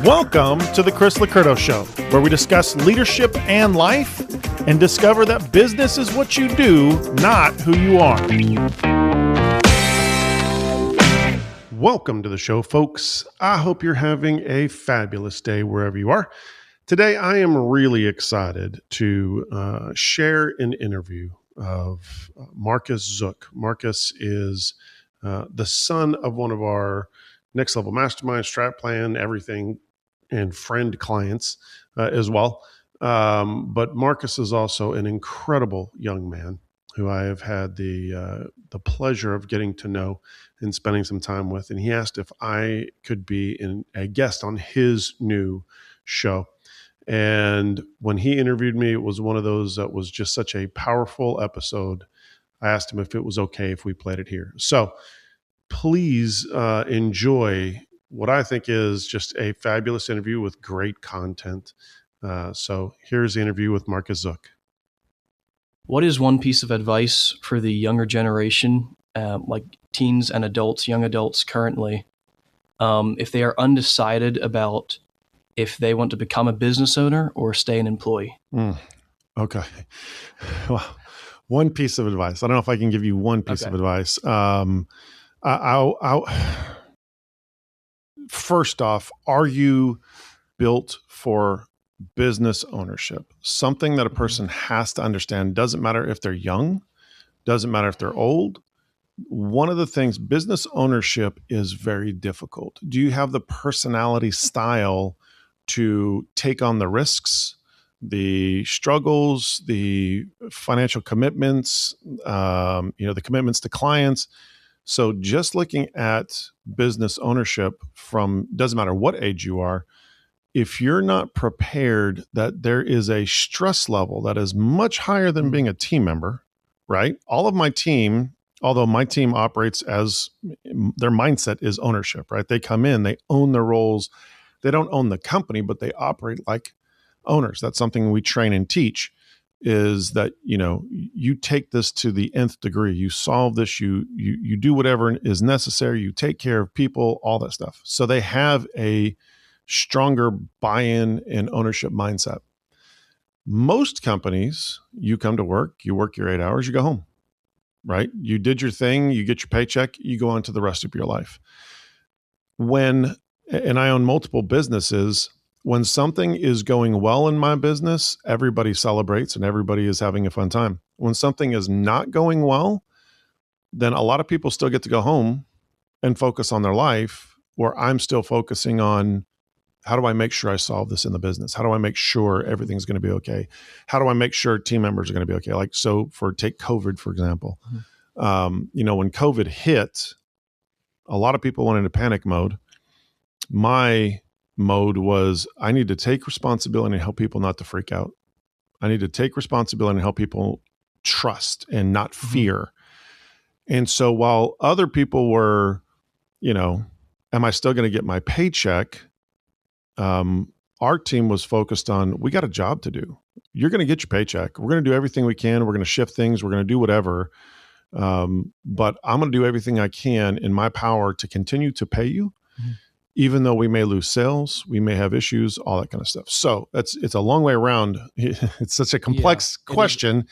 Welcome to the Chris Licurdo Show, where we discuss leadership and life and discover that business is what you do, not who you are. Welcome to the show, folks. I hope you're having a fabulous day wherever you are. Today, I am really excited to share an interview of Marcus Zook. Marcus is the son of one of our Next Level Mastermind, Strat Plan, everything, and friend clients as well. But Marcus is also an incredible young man who I have had the pleasure of getting to know and spending some time with. And he asked if I could be a guest on his new show. And when he interviewed me, it was one of those that was just such a powerful episode. I asked him if it was okay if we played it here. So please enjoy what I think is just a fabulous interview with great content. So here's the interview with Marcus Zook. What is one piece of advice for the younger generation, like teens and adults, young adults currently, if they are undecided about if they want to become a business owner or stay an employee? Okay. Well, one piece of advice. I don't know if I can give you one piece of advice. First off, are you built for business ownership? Something that a person has to understand. Doesn't matter if they're young, doesn't matter if they're old. One of the things, business ownership is very difficult. Do you have the personality style to take on the risks, the struggles, the financial commitments, the commitments to clients? So just looking at business ownership from, doesn't matter what age you are, if you're not prepared that there is a stress level that is much higher than being a team member, right? All of my team, although my team operates as their mindset is ownership, right? They come in, they own their roles. They don't own the company, but they operate like owners. That's something we train and teach, is that, you take this to the nth degree. You solve this, you do whatever is necessary. You take care of people, all that stuff. So they have a stronger buy-in and ownership mindset. Most companies, you come to work, you work your 8 hours, you go home, right? You did your thing, you get your paycheck, you go on to the rest of your life. And I own multiple businesses. When something is going well in my business, everybody celebrates and everybody is having a fun time. When something is not going well, then a lot of people still get to go home and focus on their life, where I'm still focusing on, how do I make sure I solve this in the business? How do I make sure everything's going to be okay? How do I make sure team members are going to be okay? Like, so take COVID, for example. When COVID hit, a lot of people went into panic mode. My mode was, I need to take responsibility and help people not to freak out. I need to take responsibility and help people trust and not fear. And so while other people were, am I still going to get my paycheck? Our team was focused on, we got a job to do. You're going to get your paycheck. We're going to do everything we can. We're going to shift things. We're going to do whatever. But I'm going to do everything I can in my power to continue to pay you. Even though we may lose sales, we may have issues, all that kind of stuff. So it's a long way around. It's such a complex question.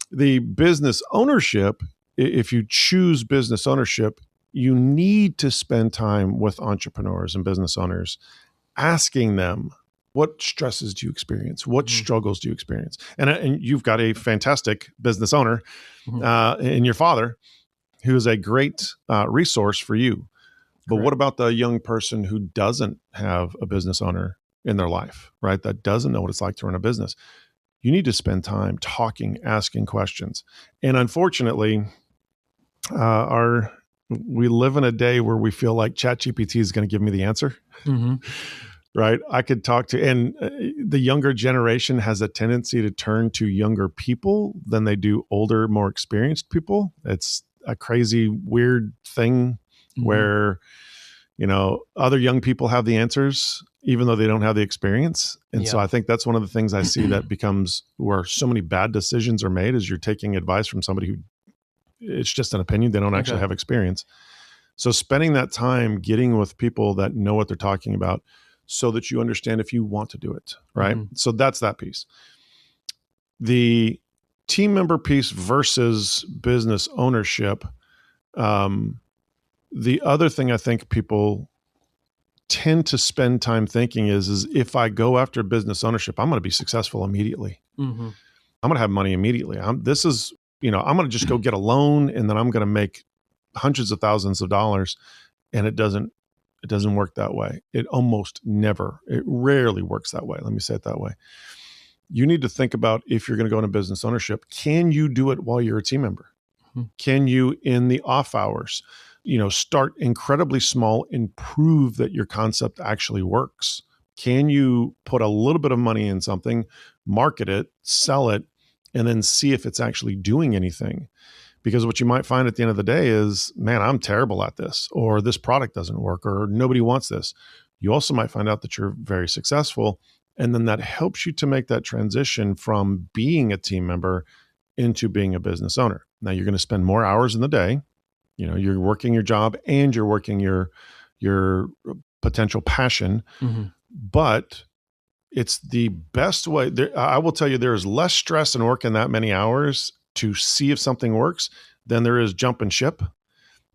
The business ownership, if you choose business ownership, you need to spend time with entrepreneurs and business owners, asking them, what stresses do you experience? What struggles do you experience? And you've got a fantastic business owner in your father, who is a great resource for you. But what about the young person who doesn't have a business owner in their life, right? That doesn't know what it's like to run a business. You need to spend time talking, asking questions. And unfortunately, we live in a day where we feel like ChatGPT is going to give me the answer, right? I could talk to, and the younger generation has a tendency to turn to younger people than they do older, more experienced people. It's a crazy, weird thing where Other young people have the answers, even though they don't have the experience. And so Yeah. I think that's one of the things I see that becomes where so many bad decisions are made, is you're taking advice from somebody who, it's just an opinion. They don't actually Okay. have experience. So spending that time getting with people that know what they're talking about so that you understand if you want to do it, right? Mhm. So that's that piece. The team member piece versus business ownership. The other thing I think people tend to spend time thinking is if I go after business ownership, I'm going to be successful immediately. Mhm. I'm going to have money immediately. I'm going to just go get a loan, and then I'm going to make hundreds of thousands of dollars. And it doesn't work that way. It rarely works that way. Let me say it that way. You need to think about, if you're going to go into business ownership, can you do it while you're a team member? Mhm. Can you, in the off hours, start incredibly small and prove that your concept actually works? Can you put a little bit of money in something, market it, sell it, and then see if it's actually doing anything? Because what you might find at the end of the day is, man, I'm terrible at this, or this product doesn't work, or nobody wants this. You also might find out that you're very successful. And then that helps you to make that transition from being a team member into being a business owner. Now you're going to spend more hours in the day. You're working your job and you're working your potential passion, Mhm. but it's the best way. I will tell you, there is less stress in working that many hours to see if something works than there is jumping ship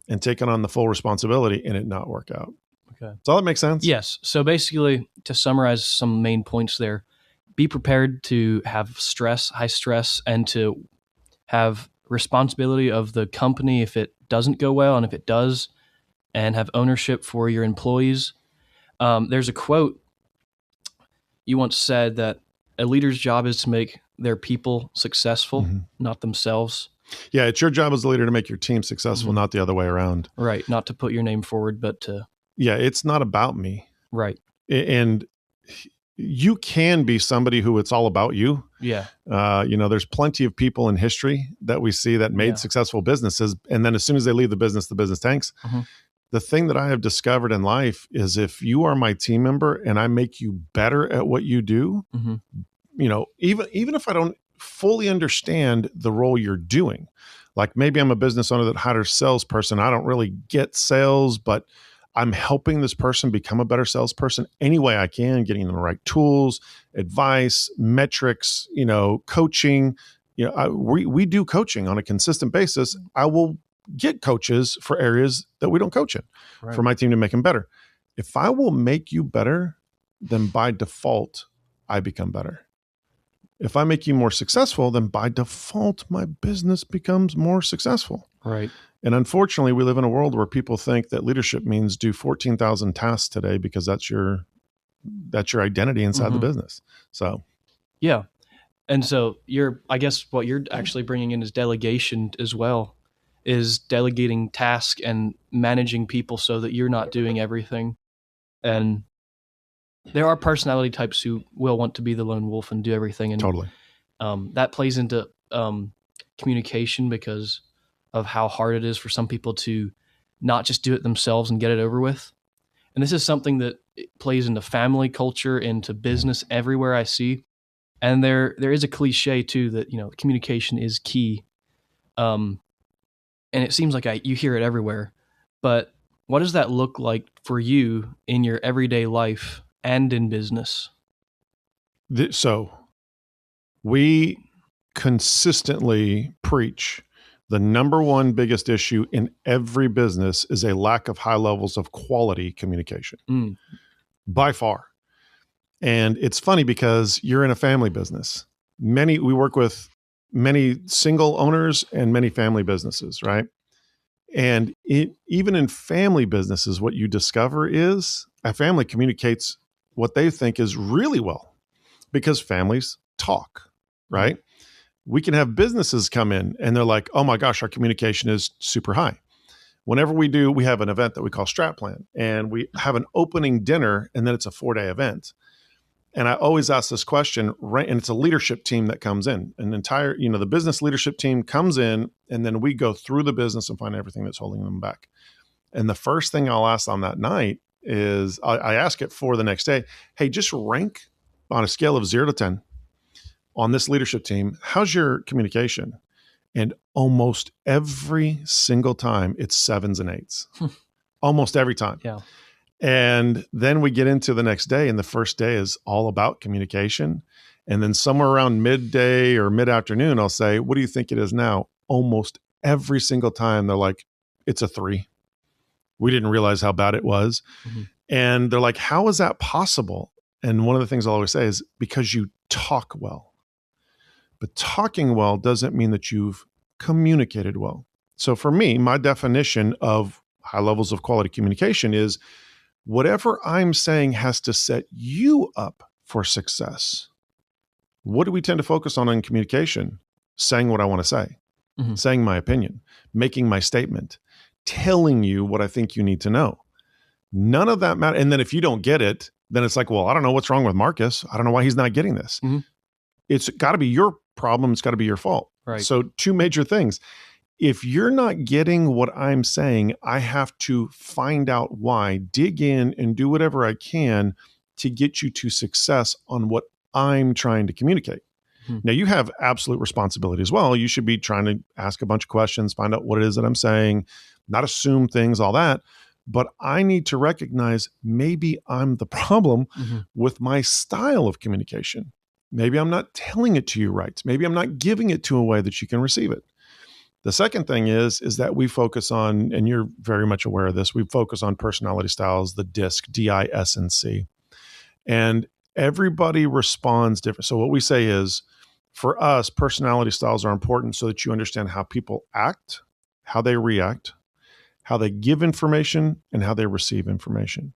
and taking on the full responsibility and it not work out. Okay. Does all that make sense? Yes. So basically, to summarize some main points there, be prepared to have high stress, and to have responsibility of the company if it doesn't go well, and if it does, and have ownership for your employees. There's a quote you once said that a leader's job is to make their people successful, not themselves. Yeah, it's your job as a leader to make your team successful, not the other way around. Right. Not to put your name forward, but to... Yeah, it's not about me. Right. And you can be somebody who it's all about you. Yeah. There's plenty of people in history that we see that made successful businesses, and then as soon as they leave the business tanks. The thing that I have discovered in life is, if you are my team member and I make you better at what you do, even if I don't fully understand the role you're doing, like maybe I'm a business owner that hired a salesperson. I don't really get sales, but I'm helping this person become a better salesperson any way I can, getting them the right tools, advice, metrics, coaching. We do coaching on a consistent basis. I will get coaches for areas that we don't coach in, for my team to make them better. If I will make you better, then by default, I become better. If I make you more successful, then by default, my business becomes more successful. Right. And unfortunately, we live in a world where people think that leadership means do 14,000 tasks today, because that's your identity inside the business. So, yeah. And so I guess what you're actually bringing in is delegation as well, is delegating tasks and managing people so that you're not doing everything. And there are personality types who will want to be the lone wolf and do everything. And totally. That plays into communication, because of how hard it is for some people to not just do it themselves and get it over with. And this is something that plays into family culture, into business, everywhere I see. And there is a cliche too that, communication is key. And it seems like you hear it everywhere. But what does that look like for you in your everyday life and in business? So we consistently preach the number one biggest issue in every business is a lack of high levels of quality communication, by far. And it's funny because you're in a family business. We work with many single owners and many family businesses, right? And even in family businesses, what you discover is a family communicates what they think is really well, because families talk, right? We can have businesses come in and they're like, oh my gosh, our communication is super high. Whenever we have an event that we call Strat Plan, and we have an opening dinner, and then it's a 4-day event. And I always ask this question, right? And it's a leadership team that comes in. An entire, the business leadership team comes in, and then we go through the business and find everything that's holding them back. And the first thing I'll ask on that night is I ask it for the next day. Hey, just rank on a scale of 0 to 10 on this leadership team. How's your communication? And almost every single time it's 7s and 8s, almost every time. Yeah. And then we get into the next day, and the first day is all about communication. And then somewhere around midday or mid-afternoon, I'll say, what do you think it is now? Almost every single time they're like, it's a 3. We didn't realize how bad it was. Mm-hmm. And they're like, how is that possible? And one of the things I'll always say is because you talk well. But talking well doesn't mean that you've communicated well. So for me, my definition of high levels of quality communication is whatever I'm saying has to set you up for success. What do we tend to focus on in communication? Saying what I want to say, saying my opinion, making my statement, telling you what I think you need to know. None of that matters. And then if you don't get it, then it's like, well, I don't know what's wrong with Marcus. I don't know why he's not getting this. Mm-hmm. It's got to be your problem. It's got to be your fault. Right. So 2 major things. If you're not getting what I'm saying, I have to find out why, dig in and do whatever I can to get you to success on what I'm trying to communicate. Now, you have absolute responsibility as well. You should be trying to ask a bunch of questions, find out what it is that I'm saying, not assume things, all that. But I need to recognize maybe I'm the problem with my style of communication. Maybe I'm not telling it to you right. Maybe I'm not giving it to a way that you can receive it. The second thing is that we focus on, and you're very much aware of this, we focus on personality styles, the DISC, D-I-S-N-C. And everybody responds different. So what we say is, for us, personality styles are important so that you understand how people act, how they react, how they give information, and how they receive information.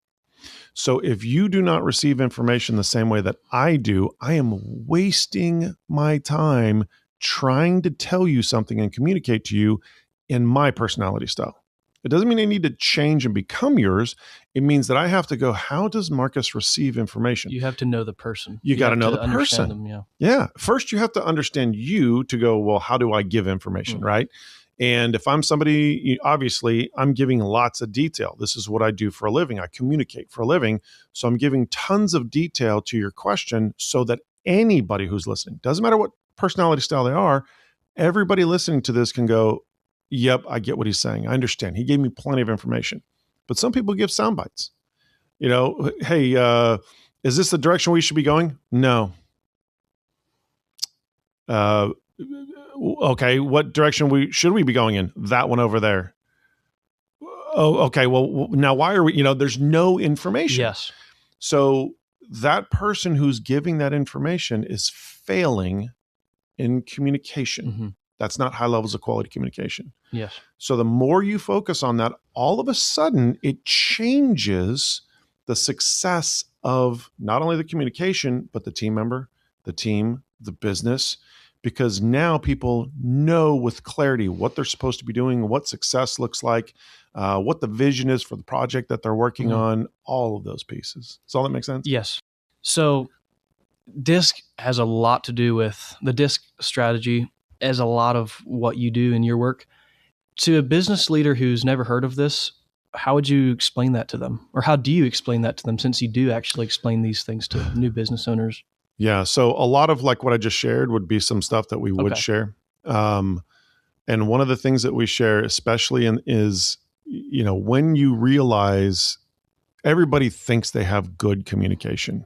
So if you do not receive information the same way that I do, I am wasting my time trying to tell you something and communicate to you in my personality style. It doesn't mean I need to change and become yours. It means that I have to go, how does Marcus receive information? You have to know the person. You got to know the person. Them, yeah. First, you have to understand you to go, well, how do I give information, right? And if I'm somebody, obviously, I'm giving lots of detail. This is what I do for a living. I communicate for a living. So I'm giving tons of detail to your question so that anybody who's listening, doesn't matter what personality style they are, everybody listening to this can go, yep, I get what he's saying. I understand. He gave me plenty of information. But some people give sound bites. Hey, is this the direction we should be going? No. Okay, what direction should we be going in? That one over there. Oh, okay. Well, now why are we, there's no information. Yes. So that person who's giving that information is failing in communication. That's not high levels of quality communication. Yes. So the more you focus on that, all of a sudden it changes the success of not only the communication, but the team member, the team, the business, because now people know with clarity what they're supposed to be doing, what success looks like, what the vision is for the project that they're working on, all of those pieces. Does all that make sense? Yes. So DISC has a lot to do with the DISC strategy as a lot of what you do in your work. To a business leader who's never heard of this, how would you explain that to them? Or how do you explain that to them, since you do actually explain these things to new business owners? Yeah. So a lot of like what I just shared would be some stuff that we would share. And one of the things that we share, especially is, when you realize everybody thinks they have good communication,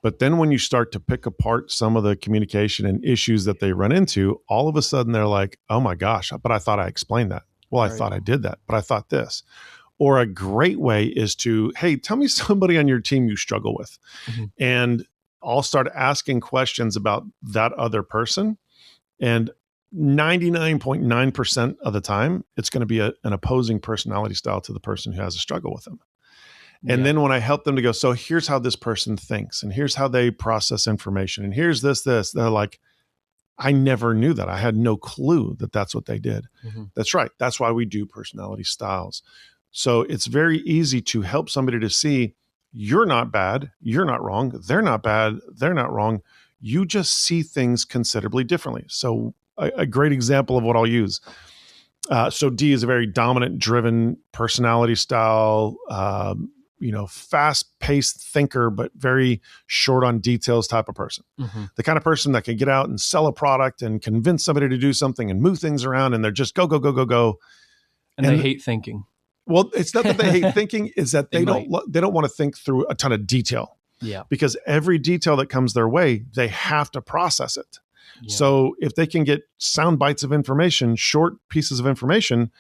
but then when you start to pick apart some of the communication and issues that they run into, all of a sudden they're like, oh my gosh, but I thought I explained that. Well, I thought I did that, but I thought this. Or a great way is to, hey, tell me somebody on your team you struggle with. And I'll start asking questions about that other person. And 99.9% of the time, it's going to be an opposing personality style to the person who has a struggle with them. And then when I help them to go, so here's how this person thinks, and here's how they process information, and here's this, they're like, I never knew that. I had no clue that that's what they did. That's right. That's why we do personality styles. So it's very easy to help somebody to see, you're not bad, you're not wrong, they're not bad, they're not wrong. You just see things considerably differently. So a great example of what I'll use. So D is a very dominant, driven personality style, fast-paced thinker, but very short on details type of person. The kind of person that can get out and sell a product and convince somebody to do something and move things around, and they're just go, go, go, go, go. And they hate thinking. Well, it's not that they hate thinking, is that they don't want to think through a ton of detail. Yeah. Because every detail that comes their way, they have to process it. Yeah. So if they can get sound bites of information, short pieces of information,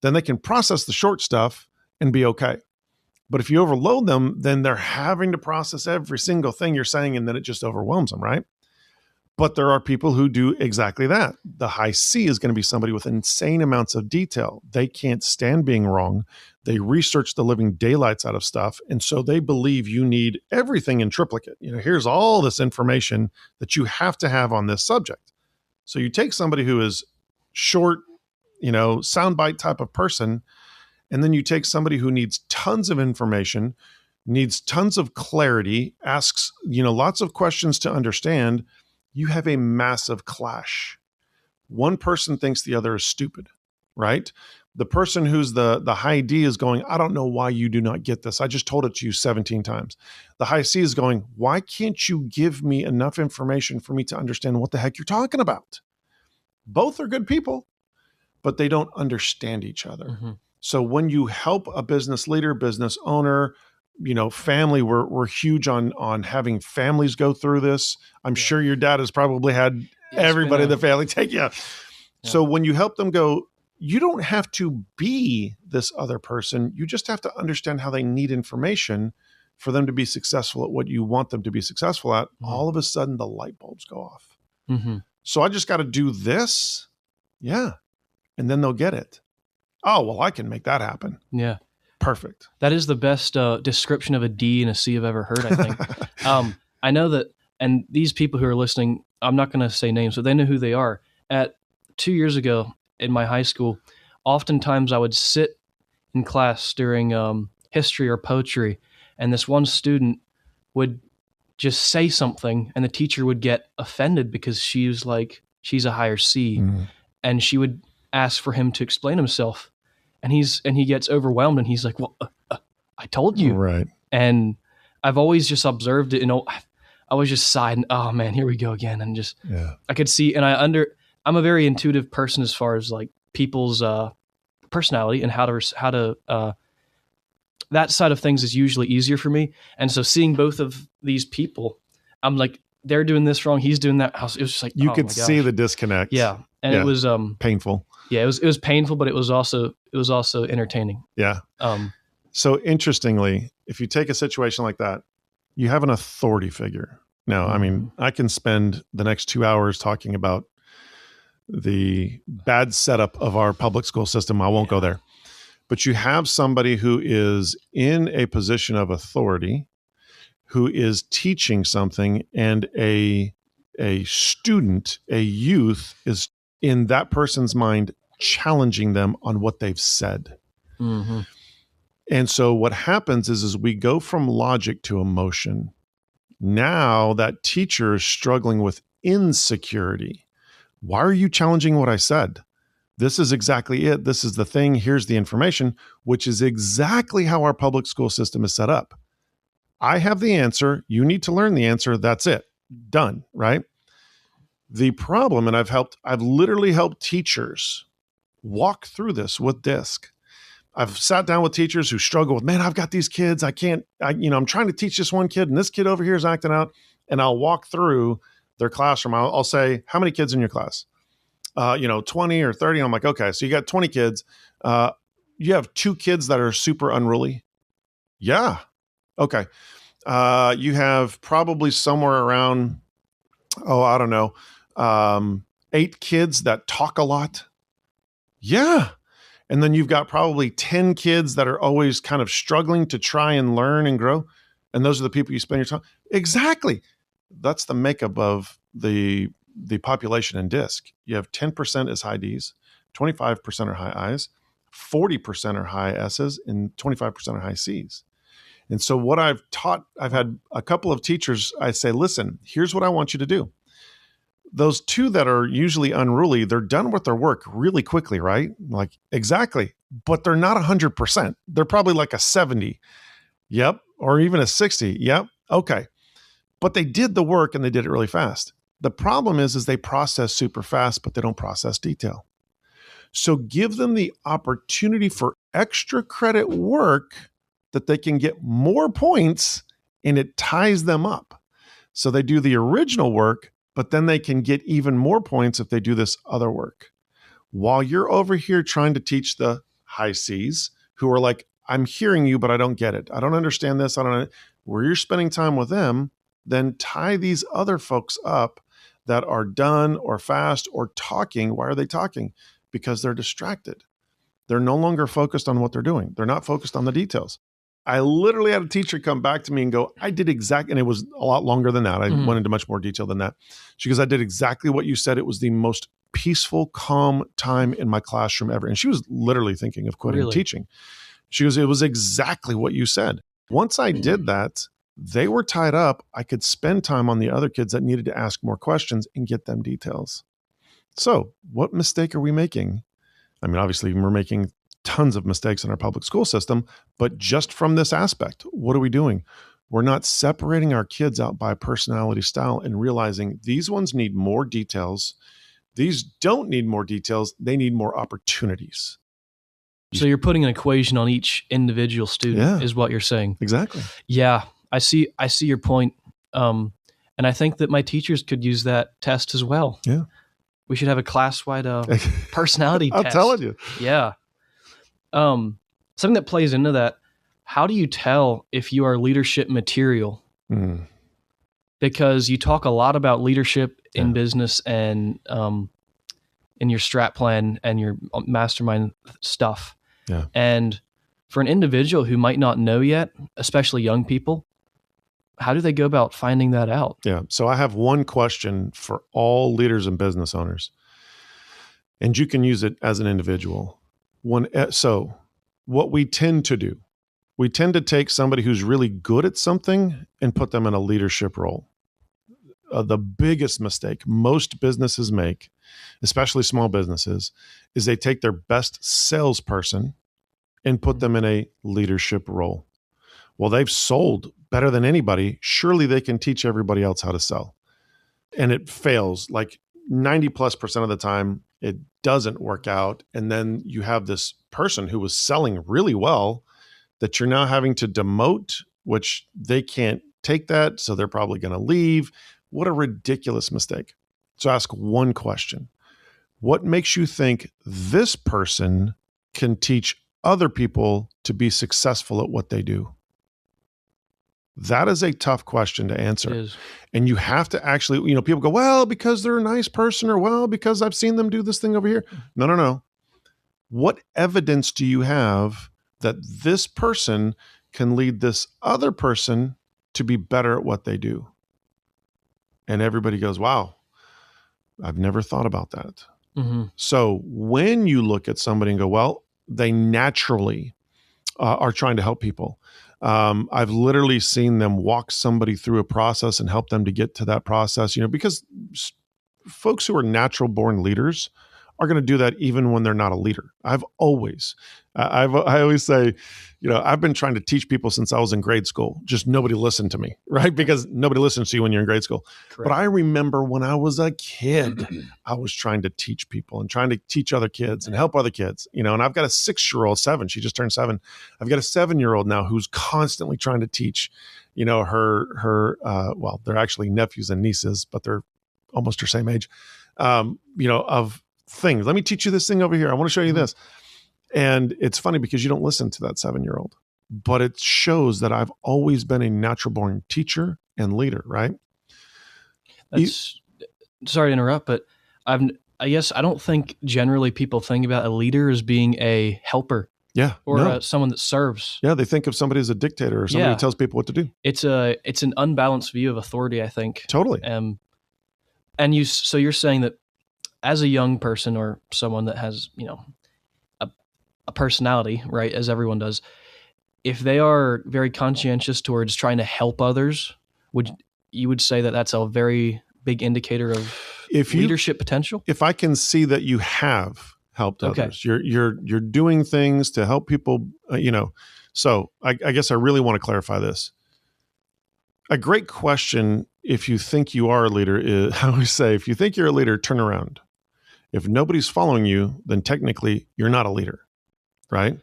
then they can process the short stuff and be okay. But if you overload them, then they're having to process every single thing you're saying, and then it just overwhelms them, right? But there are people who do exactly that. The high C is going to be somebody with insane amounts of detail. They can't stand being wrong. They research the living daylights out of stuff. And so they believe you need everything in triplicate. Here's all this information that you have to have on this subject. So you take somebody who is short, soundbite type of person, and then you take somebody who needs tons of information, needs tons of clarity, asks, lots of questions to understand. You have a massive clash. One person thinks the other is stupid, right? The person who's the high D is going, I don't know why you do not get this. I just told it to you 17 times. The high C is going, why can't you give me enough information for me to understand what the heck you're talking about? Both are good people, but they don't understand each other. So when you help a business leader, business owner, family, we're huge on having families go through this. I'm sure your dad has probably had everybody in the family take you. So when you help them go, you don't have to be this other person. You just have to understand how they need information for them to be successful at what you want them to be successful at. All of a sudden the light bulbs go off. So I just got to do this. Yeah. And then they'll get it. Oh, well, I can make that happen. Yeah. Perfect. That is the best description of a D and a C I've ever heard, I think. I know that, and these people who are listening, I'm not going to say names, but they know who they are. 2 years ago in my high school, oftentimes I would sit in class during history or poetry, and this one student would just say something, and the teacher would get offended because she was like, she's a higher C, and she would ask for him to explain himself. And he gets overwhelmed, and he's like, well, I told you. Right. And I've always just observed it. I was just sighing, oh man, here we go again. And just, I could see, and I'm a very intuitive person as far as like people's personality and how to that side of things is usually easier for me. And so seeing both of these people, I'm like, they're doing this wrong, he's doing that. It was just like, you could see the disconnect. Yeah. And it was painful. Yeah, it was painful, but it was also entertaining. Yeah. So interestingly, if you take a situation like that, you have an authority figure. Now, I mean, I can spend the next 2 hours talking about the bad setup of our public school system. I won't go there. But you have somebody who is in a position of authority, who is teaching something, and a student, a youth, is in that person's mind challenging them on what they've said. And so what happens is we go from logic to emotion. Now that teacher is struggling with insecurity. Why are you challenging what I said? This is exactly it. This is the thing. Here's the information, which is exactly how our public school system is set up. I have the answer. You need to learn the answer. That's it. Done, right? The problem, and I've literally helped teachers walk through this with DISC. I've sat down with teachers who struggle with, man, I've got these kids. I'm trying to teach this one kid, and this kid over here is acting out. And I'll walk through their classroom. I'll say, how many kids in your class? 20 or 30. And I'm like, okay, so you got 20 kids. You have 2 kids that are super unruly. Yeah. Okay. You have probably somewhere around, I don't know, 8 kids that talk a lot. Yeah. And then you've got probably 10 kids that are always kind of struggling to try and learn and grow. And those are the people you spend your time. Exactly. That's the makeup of the population in DISC. You have 10% is high Ds, 25% are high Is, 40% are high S's, and 25% are high C's. And so what I've had a couple of teachers, I say, listen, here's what I want you to do. those two that are usually unruly, they're done with their work really quickly, right? Like, exactly. But they're not 100%. They're probably like a 70. Yep. Or even a 60. Yep. Okay. But they did the work and they did it really fast. The problem is they process super fast, but they don't process detail. So give them the opportunity for extra credit work that they can get more points, and it ties them up. So they do the original work, but then they can get even more points if they do this other work. While you're over here trying to teach the high C's who are like, I'm hearing you, but I don't get it. I don't understand this. I don't know. Where you're spending time with them, then tie these other folks up that are done or fast or talking. Why are they talking? Because they're distracted. They're no longer focused on what they're doing. They're not focused on the details. I literally had a teacher come back to me and go, I did exactly, and it was a lot longer than that. I went into much more detail than that. She goes, I did exactly what you said. It was the most peaceful, calm time in my classroom ever. And she was literally thinking of quitting teaching. She goes, it was exactly what you said. Once I did that, they were tied up. I could spend time on the other kids that needed to ask more questions and get them details. So what mistake are we making? I mean, obviously we're making tons of mistakes in our public school system, but just from this aspect, what are we doing? We're not separating our kids out by personality style and realizing these ones need more details. These don't need more details. They need more opportunities. So you're putting an equation on each individual student is what you're saying. Exactly. Yeah, I see your point. And I think that my teachers could use that test as well. Yeah. We should have a class-wide personality test. I'm telling you. Yeah. Something that plays into that, how do you tell if you are leadership material? Because you talk a lot about leadership in business and in your strat plan and your mastermind stuff. Yeah. And for an individual who might not know yet, especially young people, how do they go about finding that out? Yeah. So I have one question for all leaders and business owners, and you can use it as an individual. So what we tend to do, we tend to take somebody who's really good at something and put them in a leadership role. The biggest mistake most businesses make, especially small businesses, is they take their best salesperson and put them in a leadership role. Well, they've sold better than anybody. Surely they can teach everybody else how to sell. And it fails like 90+% of the time. It doesn't work out. And then you have this person who was selling really well that you're now having to demote, which they can't take that. So they're probably going to leave. What a ridiculous mistake. So ask one question. What makes you think this person can teach other people to be successful at what they do? That is a tough question to answer. It is. And you have to actually, people go, well, because they're a nice person, or well, because I've seen them do this thing over here. No. What evidence do you have that this person can lead this other person to be better at what they do? And everybody goes, wow, I've never thought about that. Mm-hmm. So when you look at somebody and go, well, they naturally are trying to help people. I've literally seen them walk somebody through a process and help them to get to that process, because folks who are natural born leaders are going to do that even when they're not a leader. I always say, I've been trying to teach people since I was in grade school. Just nobody listened to me, right? Because nobody listens to you when you're in grade school. Correct. But I remember when I was a kid, I was trying to teach people and trying to teach other kids and help other kids, and I've got a 6-year-old, 7. She just turned 7. I've got a 7-year-old now who's constantly trying to teach, her, well, they're actually nephews and nieces, but they're almost her same age, of things. Let me teach you this thing over here. I want to show you this. And it's funny because you don't listen to that 7-year-old, but it shows that I've always been a natural born teacher and leader, right? Sorry to interrupt, but I guess I don't think generally people think about a leader as being a helper. Yeah. Or someone that serves. Yeah. They think of somebody as a dictator or somebody who tells people what to do. It's an unbalanced view of authority, I think. Totally. And so you're saying that as a young person or someone that has, a personality, right, as everyone does, if they are very conscientious towards trying to help others, you would say that that's a very big indicator of if you leadership potential? if I can see that you have helped Okay. others, you're doing things to help people, So I guess I really want to clarify this. A great question, if you think you are a leader, is I always say, if you think you're a leader, turn around. If nobody's following you, then technically you're not a leader, right?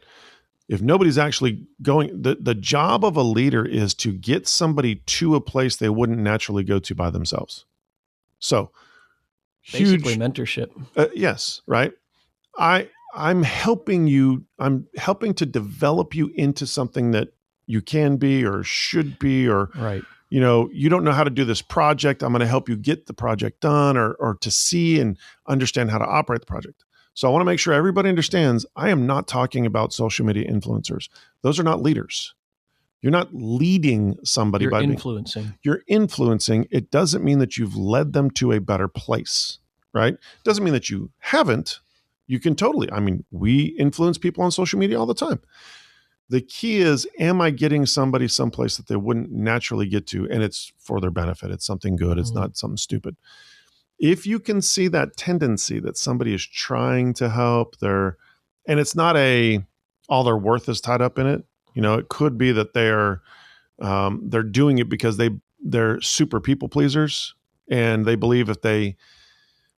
If nobody's actually going, the job of a leader is to get somebody to a place they wouldn't naturally go to by themselves. So, Basically mentorship. Yes, right. I'm helping you. I'm helping to develop you into something that you can be or should be, or Right. you don't know how to do this project. I'm going to help you get the project done, or to see and understand how to operate the project. So I want to make sure everybody understands I am not talking about social media influencers. Those are not leaders. You're not leading somebody. You're influencing. You're influencing. It doesn't mean that you've led them to a better place, right? It doesn't mean that you haven't. You can totally. We influence people on social media all the time. The key is, am I getting somebody someplace that they wouldn't naturally get to? And it's for their benefit. It's something good. It's not something stupid. If you can see that tendency that somebody is trying to help, and it's not all their worth is tied up in it. It could be that they're doing it because they're super people pleasers, and they believe if they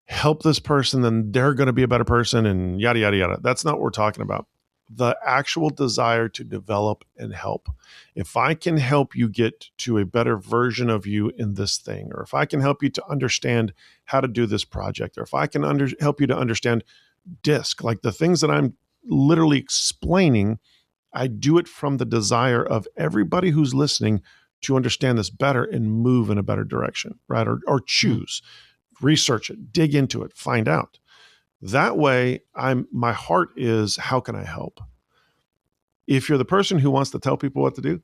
help this person, then they're going to be a better person, and yada, yada, yada. That's not what we're talking about. The actual desire to develop and help. If I can help you get to a better version of you in this thing, or if I can help you to understand how to do this project, or if I can help you to understand DISC, like the things that I'm literally explaining, I do it from the desire of everybody who's listening to understand this better and move in a better direction, right? Or choose, research it, dig into it, find out. That way, my heart is, how can I help? If you're the person who wants to tell people what to do,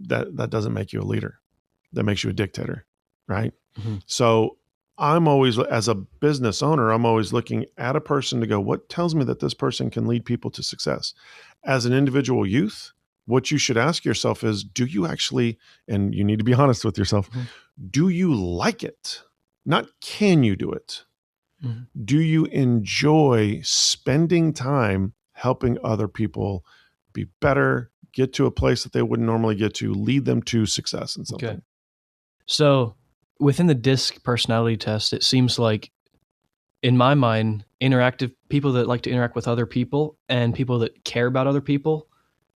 that doesn't make you a leader. That makes you a dictator, right? Mm-hmm. So I'm always, as a business owner, I'm always looking at a person to go, what tells me that this person can lead people to success? As an individual youth, what you should ask yourself is, do you actually, and you need to be honest with yourself, do you like it? Not can you do it? Mm-hmm. Do you enjoy spending time helping other people be better, get to a place that they wouldn't normally get to, lead them to success in something? Okay. So within the DISC personality test, it seems like, in my mind, interactive people that like to interact with other people and people that care about other people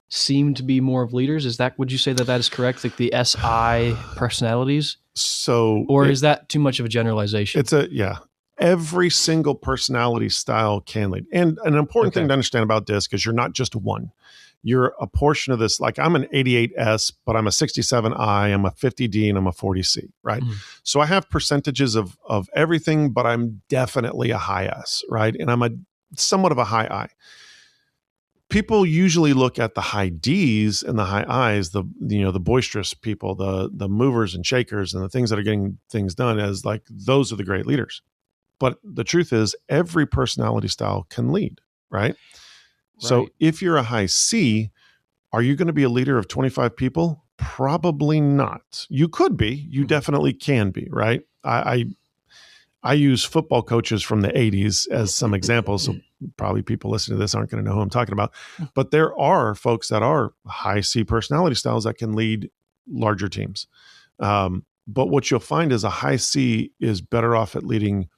seem to be more of leaders. Would you say that is correct? Like the SI personalities? Or is that too much of a generalization? Every single personality style can lead. And an important thing to understand about DISC is you're not just one. You're a portion of this. Like, I'm an 88S, but I'm a 67I, I'm a 50D, and I'm a 40C, right? Mm-hmm. So I have percentages of everything, but I'm definitely a high S, right? And I'm a somewhat of a high I. People usually look at the high Ds and the high Is, the boisterous people, the movers and shakers, and the things that are getting things done, as like, those are the great leaders. But the truth is, every personality style can lead, right? So if you're a high C, are you going to be a leader of 25 people? Probably not. You could be. You definitely can be, right? I use football coaches from the 80s as some examples. So probably people listening to this aren't going to know who I'm talking about. But there are folks that are high C personality styles that can lead larger teams. But what you'll find is a high C is better off at leading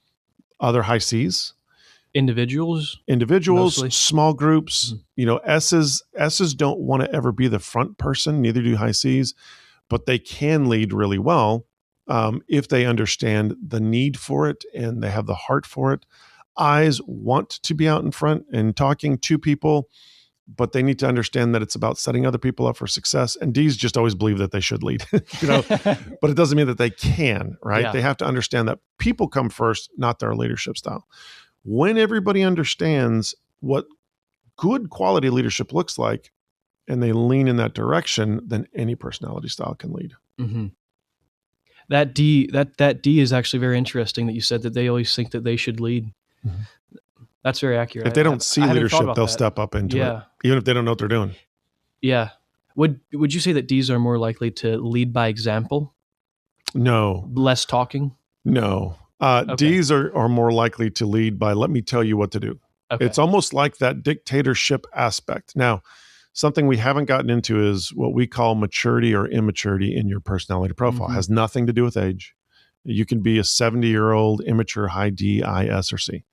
other high Cs. Individuals, mostly. Small groups. Mm-hmm. S's don't want to ever be the front person. Neither do high Cs, but they can lead really well if they understand the need for it and they have the heart for it. I's want to be out in front and talking to people, but they need to understand that it's about setting other people up for success. And D's just always believe that they should lead, but it doesn't mean that they can, right? Yeah. They have to understand that people come first, not their leadership style. When everybody understands what good quality leadership looks like and they lean in that direction, then any personality style can lead. Mm-hmm. That D is actually very interesting that you said that they always think that they should lead. Mm-hmm. That's very accurate. If they don't see leadership, they'll step up into it, even if they don't know what they're doing. Yeah. Would you say that Ds are more likely to lead by example? No. Less talking? No. Okay. D's are more likely to lead by, let me tell you what to do. Okay. It's almost like that dictatorship aspect. Now, something we haven't gotten into is what we call maturity or immaturity in your personality profile. It has nothing to do with age. You can be a 70-year-old immature, high D, I, S, or C.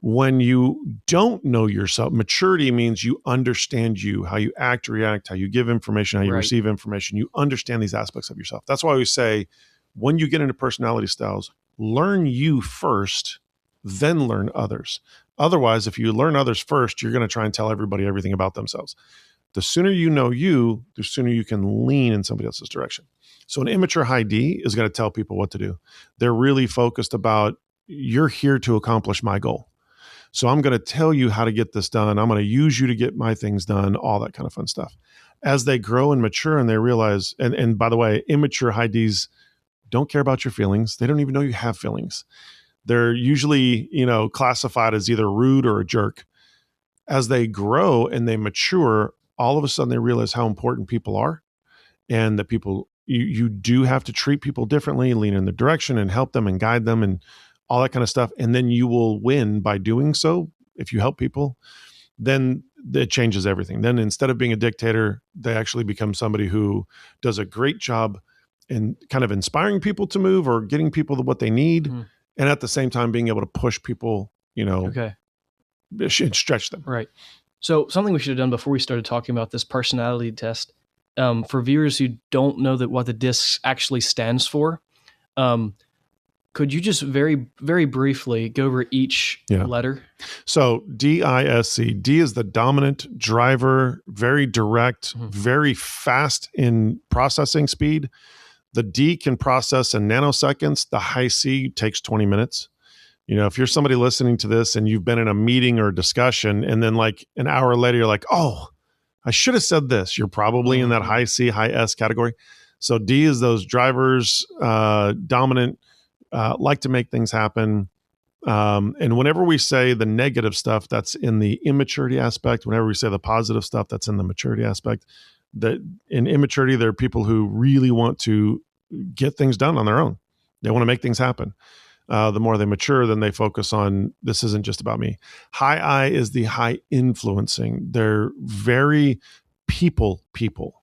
When you don't know yourself, maturity means you understand you, how you act, react, how you give information, how you receive information. You understand these aspects of yourself. That's why we say when you get into personality styles, learn you first, then learn others. Otherwise, if you learn others first, you're going to try and tell everybody everything about themselves. The sooner you know you, the sooner you can lean in somebody else's direction. So an immature high D is going to tell people what to do. They're really focused about, you're here to accomplish my goal. So I'm going to tell you how to get this done. I'm going to use you to get my things done, all that kind of fun stuff. As they grow and mature and they realize, and by the way, immature high Ds don't care about your feelings. They don't even know you have feelings. They're usually, classified as either rude or a jerk. As they grow and they mature, all of a sudden they realize how important people are, and that people, you do have to treat people differently, lean in their direction and help them and guide them and all that kind of stuff. And then you will win by doing so. If you help people, then it changes everything. Then instead of being a dictator, they actually become somebody who does a great job in kind of inspiring people to move or getting people to what they need. And at the same time, being able to push people, and stretch them. Right. So something we should have done before we started talking about this personality test, for viewers who don't know what the DISC actually stands for, could you just very, very briefly go over each letter? So DISC. D is the dominant driver, very direct, very fast in processing speed. The D can process in nanoseconds. The high C takes 20 minutes. If you're somebody listening to this and you've been in a meeting or a discussion, and then like an hour later, you're like, oh, I should have said this. You're probably in that high C, high S category. So D is those drivers, dominant, like to make things happen. And whenever we say the negative stuff, that's in the immaturity aspect. Whenever we say the positive stuff, that's in the maturity aspect. That in immaturity, there are people who really want to get things done on their own. They want to make things happen. The more they mature, then they focus on, this isn't just about me. High I is the high influencing. They're very people,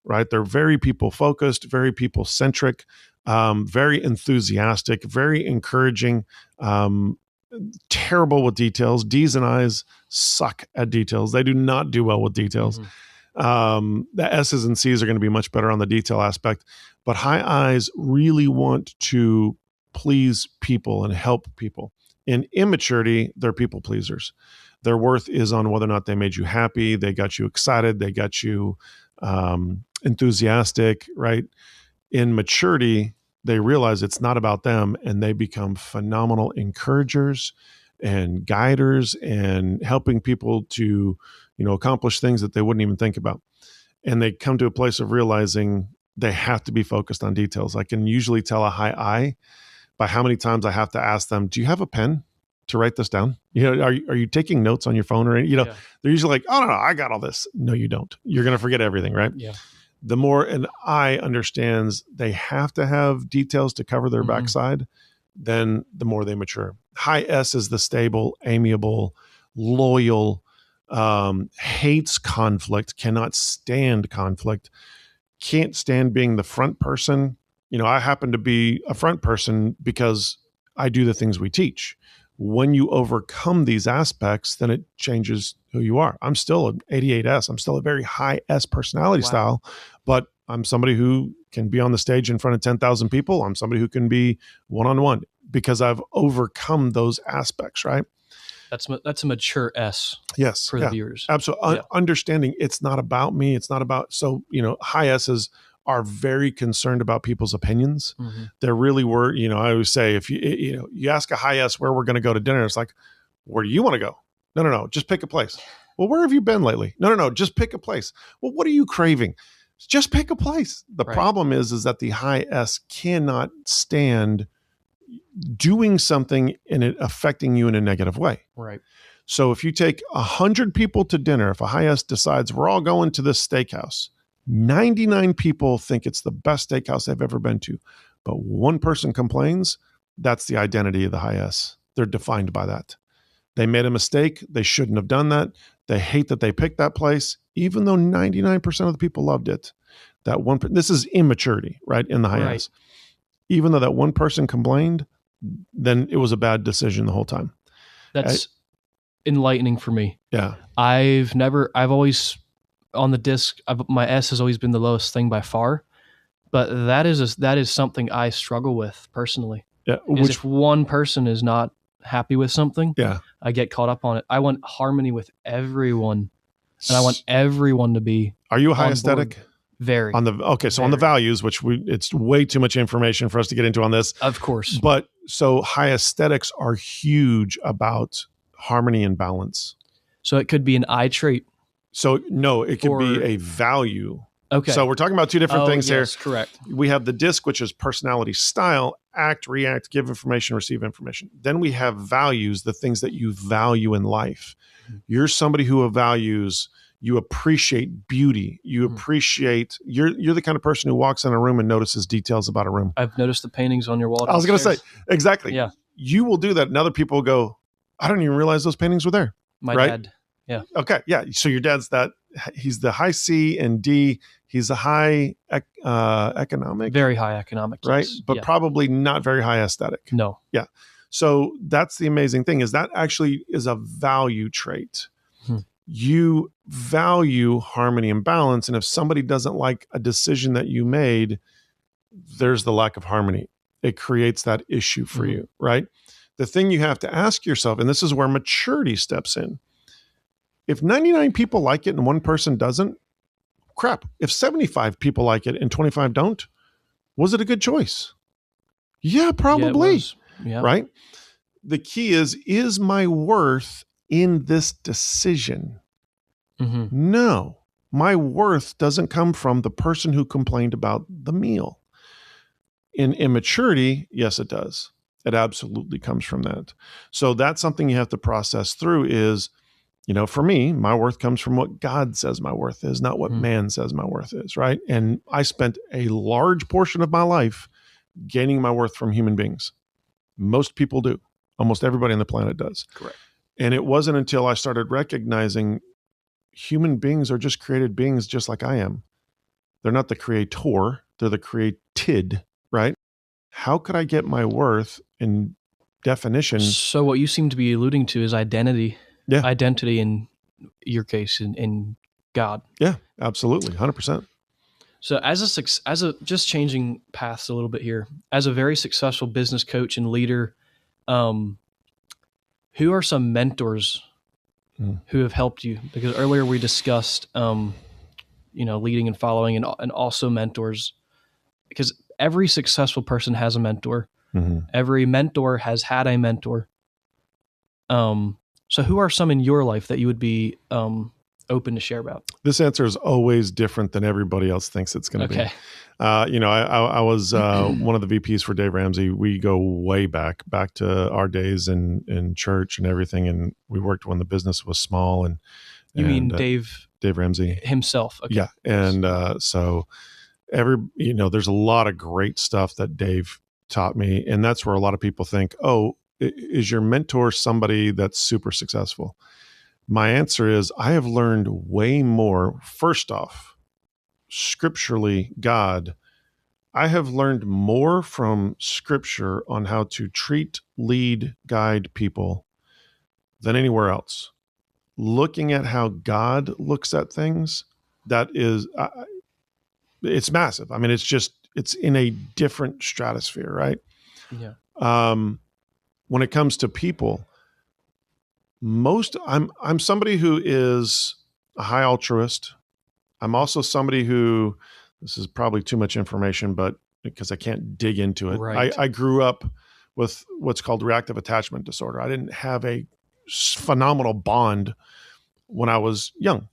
right? They're very people focused, very people centric, very enthusiastic, very encouraging, terrible with details. D's and I's suck at details. They do not do well with details. The S's and C's are going to be much better on the detail aspect, but high I's really want to please people and help people. In immaturity, they're people pleasers. Their worth is on whether or not they made you happy, they got you excited, they got you enthusiastic, right? In maturity, they realize it's not about them, and they become phenomenal encouragers and guiders and helping people to, accomplish things that they wouldn't even think about. And they come to a place of realizing they have to be focused on details. I can usually tell a high I by how many times I have to ask them, do you have a pen to write this down? Are you taking notes on your phone or anything? They're usually like, oh, no, I got all this. No, you don't. You're going to forget everything, right? Yeah. The more an I understands they have to have details to cover their backside, then the more they mature. High S is the stable, amiable, loyal, hates conflict, cannot stand conflict, can't stand being the front person. I happen to be a front person because I do the things we teach. When you overcome these aspects, then it changes who you are. I'm still an 88S. I'm still a very high S personality style, but I'm somebody who can be on the stage in front of 10,000 people. I'm somebody who can be one-on-one because I've overcome those aspects, right? That's a mature S. Yes, for the viewers. Absolutely. Understanding it's not about me. It's not about, high S's are very concerned about people's opinions. They're really I always say, if you ask a high S where we're going to go to dinner, it's like, where do you want to go? No, just pick a place. Well, where have you been lately? No, just pick a place. Well, what are you craving? Just pick a place. The problem is that the high S cannot stand doing something and it affecting you in a negative way. Right. So if you take 100 people to dinner, if a high S decides we're all going to this steakhouse, 99 people think it's the best steakhouse they've ever been to, but one person complains, That's the identity of the high S. They're defined by that. They made a mistake. They shouldn't have done that. They hate that they picked that place, even though 99% of the people loved it. That one, this is immaturity, right? In the high Right. S. Even though that one person complained, then it was a bad decision the whole time. That's enlightening for me. Yeah. I've always, on the disc, my S has always been the lowest thing by far. But that is something I struggle with personally. Yeah. Is if one person is not happy with something, Yeah. I get caught up on it. I want harmony with everyone, and I want everyone to be. Are you a high on aesthetic? board. Very. On the on the values, which it's way too much information for us to get into on this. Of course. But so high aesthetics are huge about harmony and balance. So it could be an I trait. So no, it could be a value. Okay. So we're talking about two different things here. Correct. We have the DISC, which is personality style, act, react, give information, receive information. Then we have values, the things that you value in life. You're somebody who values, you appreciate beauty. You appreciate, you're the kind of person who walks in a room and notices details about a room. I've noticed the paintings on your wall. I was going to say, exactly. Yeah. You will do that. And other people will go, I don't even realize those paintings were there. My right? dad. Yeah. Okay. Yeah. So your dad's that, he's the high C and D. He's a high economic. Very high economic. Right. Yes. But yeah. probably not very high aesthetic. No. Yeah. So that's the amazing thing is that actually is a value trait. You value harmony and balance. And if somebody doesn't like a decision that you made, there's the lack of harmony. It creates that issue for you, right? The thing you have to ask yourself, and this is where maturity steps in. If 99 people like it and one person doesn't, crap. If 75 people like it and 25 don't, was it a good choice? Yeah, probably. Yeah. Right? The key is my worth in this decision? No, my worth doesn't come from the person who complained about the meal. In immaturity, yes, it does. It absolutely comes from that. So that's something you have to process through is, you know, for me, my worth comes from what God says my worth is, not what man says my worth is, right? And I spent a large portion of my life gaining my worth from human beings. Most people do. Almost everybody on the planet does. Correct. And it wasn't until I started recognizing human beings are just created beings just like I am. They're not the creator, they're the created, right? How could I get my worth in definition? So what you seem to be alluding to is identity. Yeah. Identity in your case in God. Yeah, absolutely. 100%. So as a just changing paths a little bit here, as a very successful business coach and leader, who are some mentors who have helped you? Because earlier we discussed, leading and following and also mentors, because every successful person has a mentor. Every mentor has had a mentor. So who are some in your life that you would be open to share about? This answer is always different than everybody else thinks it's going to be. I was one of the VPs for Dave Ramsey. We go way back to our days in church and everything. And we worked when the business was small. And you mean Dave Ramsey himself? Okay. Yeah. And so there's a lot of great stuff that Dave taught me. And that's where a lot of people think, oh, is your mentor somebody that's super successful? My answer is I have learned way more. First off, scripturally, God, I have learned more from scripture on how to treat, lead, guide people than anywhere else. Looking at how God looks at things, that is, it's massive. I mean, it's in a different stratosphere, right? Yeah. When it comes to people, I'm somebody who is a high altruist. I'm also somebody who, this is probably too much information, but because I can't dig into it, right. I grew up with what's called reactive attachment disorder. I didn't have a phenomenal bond when I was young.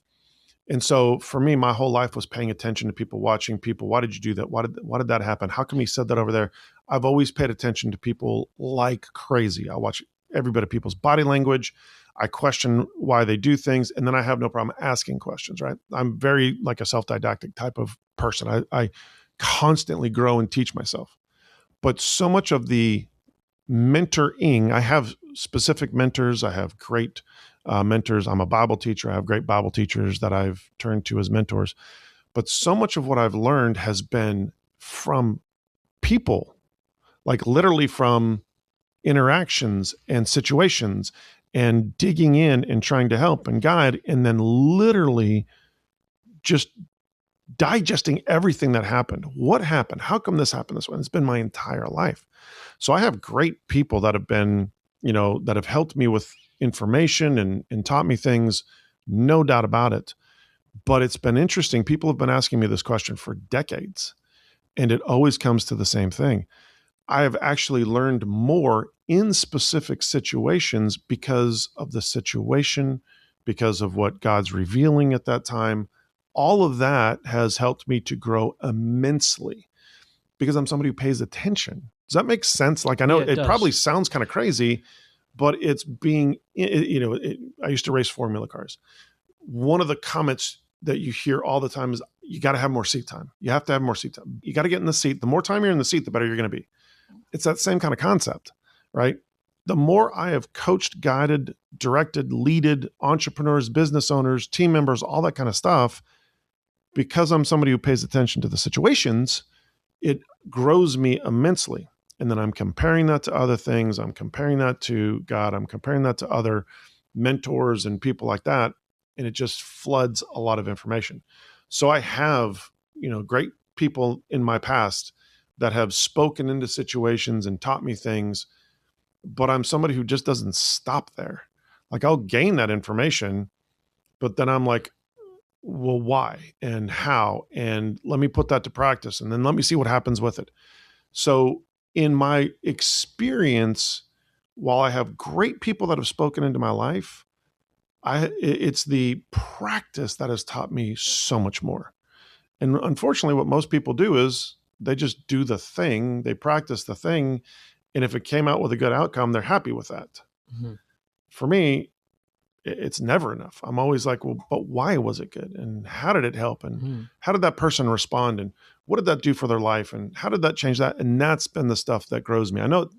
And so for me, my whole life was paying attention to people, watching people. Why did you do that? Why did that happen? How come he said that over there? I've always paid attention to people like crazy. I watch every bit of people's body language. I question why they do things. And then I have no problem asking questions, right? I'm very like a self-didactic type of person. I constantly grow and teach myself. But so much of the mentoring. I have specific mentors. I have great mentors. I'm a Bible teacher. I have great Bible teachers that I've turned to as mentors. But so much of what I've learned has been from people, like literally from interactions and situations and digging in and trying to help and guide, and then literally just digesting everything that happened. What happened? How come this happened this way? And it's been my entire life. So I have great people that have been, that have helped me with information and taught me things, no doubt about it. But it's been interesting. People have been asking me this question for decades, and it always comes to the same thing. I have actually learned more in specific situations because of the situation, because of what God's revealing at that time. All of that has helped me to grow immensely because I'm somebody who pays attention. Does that make sense? Like, I know it probably sounds kind of crazy, but it's being, I used to race Formula cars. One of the comments that you hear all the time is you got to have more seat time. You have to have more seat time. You got to get in the seat. The more time you're in the seat, the better you're going to be. It's that same kind of concept, right? The more I have coached, guided, directed, leaded entrepreneurs, business owners, team members, all that kind of stuff, because I'm somebody who pays attention to the situations, it grows me immensely. And then I'm comparing that to other things. I'm comparing that to God. I'm comparing that to other mentors and people like that. And it just floods a lot of information. So I have, great people in my past that have spoken into situations and taught me things, but I'm somebody who just doesn't stop there. Like, I'll gain that information, but then I'm like, well, why and how? And let me put that to practice, and then let me see what happens with it. So in my experience, while I have great people that have spoken into my life, it's the practice that has taught me so much more. And unfortunately, what most people do is they just do the thing, they practice the thing, and if it came out with a good outcome, they're happy with that. Mm-hmm. For me, it's never enough. I'm always like, well, but why was it good? And how did it help? And how did that person respond? And what did that do for their life? And how did that change that? And that's been the stuff that grows me. I know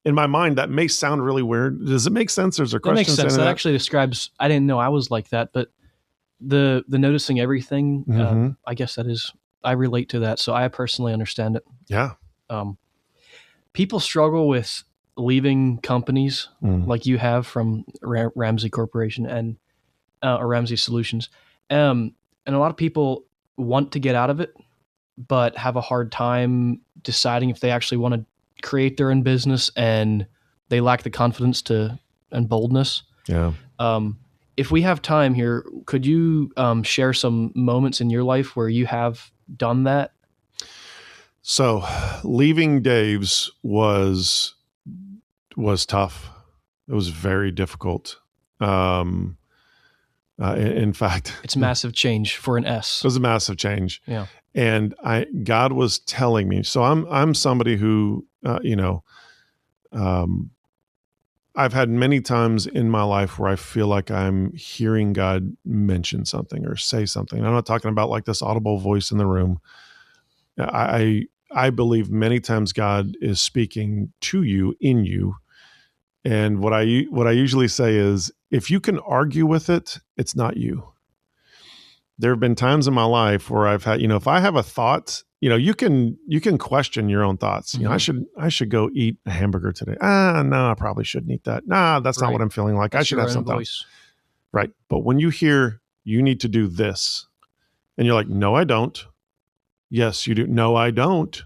in my mind, that may sound really weird. Does it make sense? There's a question. That makes sense. That actually describes, I didn't know I was like that, but the noticing everything, I guess I relate to that. So I personally understand it. Yeah. People struggle with leaving companies like you have from Ramsey Corporation and or Ramsey Solutions. And a lot of people want to get out of it, but have a hard time deciding if they actually want to create their own business, and they lack the confidence and boldness. Yeah. If we have time here, could you share some moments in your life where you have done that? So leaving Dave's was tough. It was very difficult. In fact, it's massive change for an S. It was a massive change. Yeah. And God was telling me, so I'm somebody who, I've had many times in my life where I feel like I'm hearing God mention something or say something. I'm not talking about like this audible voice in the room. I believe many times God is speaking to you, in you. And what I usually say is, if you can argue with it, it's not you. There have been times in my life where I've had, if I have a thought, you can question your own thoughts. Mm-hmm. I should go eat a hamburger today. No, I probably shouldn't eat that. Nah, that's not what I'm feeling like. That's I should have something else. Right. But when you hear you need to do this, and you're like, no, I don't. Yes, you do. No, I don't.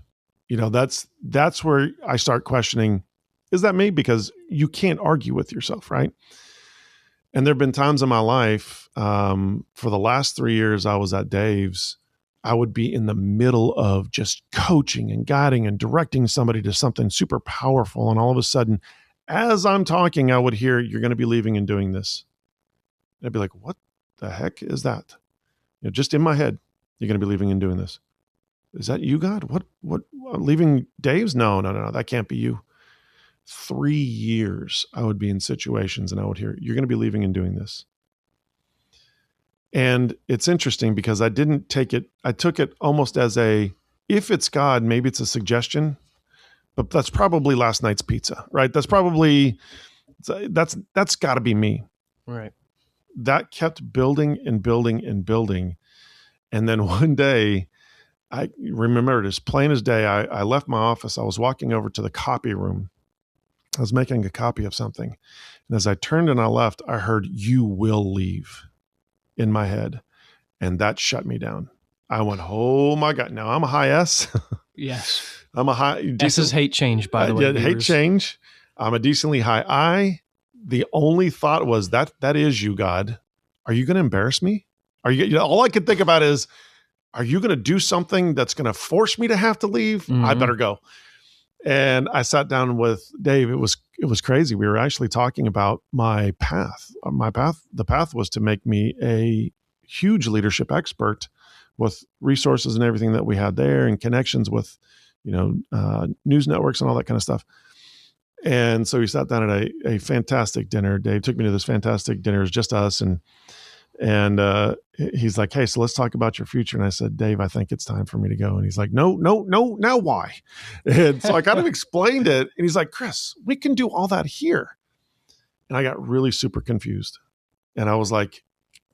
That's where I start questioning, is that me? Because you can't argue with yourself, right? And there have been times in my life, for the last 3 years I was at Dave's, I would be in the middle of just coaching and guiding and directing somebody to something super powerful. And all of a sudden, as I'm talking, I would hear, you're going to be leaving and doing this. And I'd be like, what the heck is that? Just in my head, you're going to be leaving and doing this. Is that you, God? What leaving Dave's? No, that can't be you. 3 years I would be in situations and I would hear, you're going to be leaving and doing this. And it's interesting because I didn't take it, I took it almost as if it's God, maybe it's a suggestion, but that's probably last night's pizza, right? That's got to be me. Right. That kept building and building and building. And then one day, I remember it as plain as day. I left my office. I was walking over to the copy room. I was making a copy of something. And as I turned and I left, I heard, "You will leave," in my head. And that shut me down. I went, oh my God. Now I'm a high S. Yes. I'm a high. S is hate change, by the way. Yeah, hate change. I'm a decently high I. The only thought was that is you, God. Are you going to embarrass me? Are you? All I could think about is, are you going to do something that's going to force me to have to leave? Mm-hmm. I better go. And I sat down with Dave. It was crazy. We were actually talking about my path. The path was to make me a huge leadership expert with resources and everything that we had there and connections with, news networks and all that kind of stuff. And so we sat down at a fantastic dinner. Dave took me to this fantastic dinner. It was just us. And he's like, "Hey, so let's talk about your future." And I said, "Dave, I think it's time for me to go." And he's like, no, now why? And so I kind of explained it. And he's like, "Chris, we can do all that here." And I got really super confused. And I was like,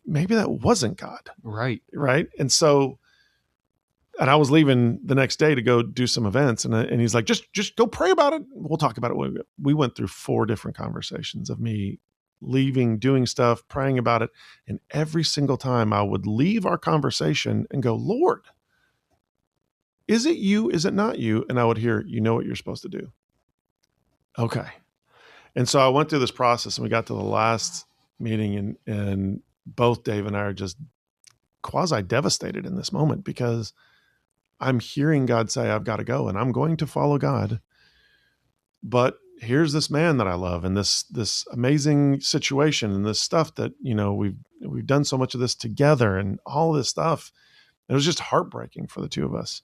maybe that wasn't God. Right. Right. And I was leaving the next day to go do some events. And he's like, just go pray about it. We'll talk about it. We went through 4 different conversations of me leaving, doing stuff, praying about it. And every single time I would leave our conversation and go, "Lord, is it you? Is it not you?" And I would hear, "You know what you're supposed to do." Okay. And so I went through this process and we got to the last meeting and both Dave and I are just quasi devastated in this moment because I'm hearing God say, "I've got to go and I'm going to follow God." But here's this man that I love and this amazing situation and this stuff that, we've done so much of this together and all this stuff. It was just heartbreaking for the two of us.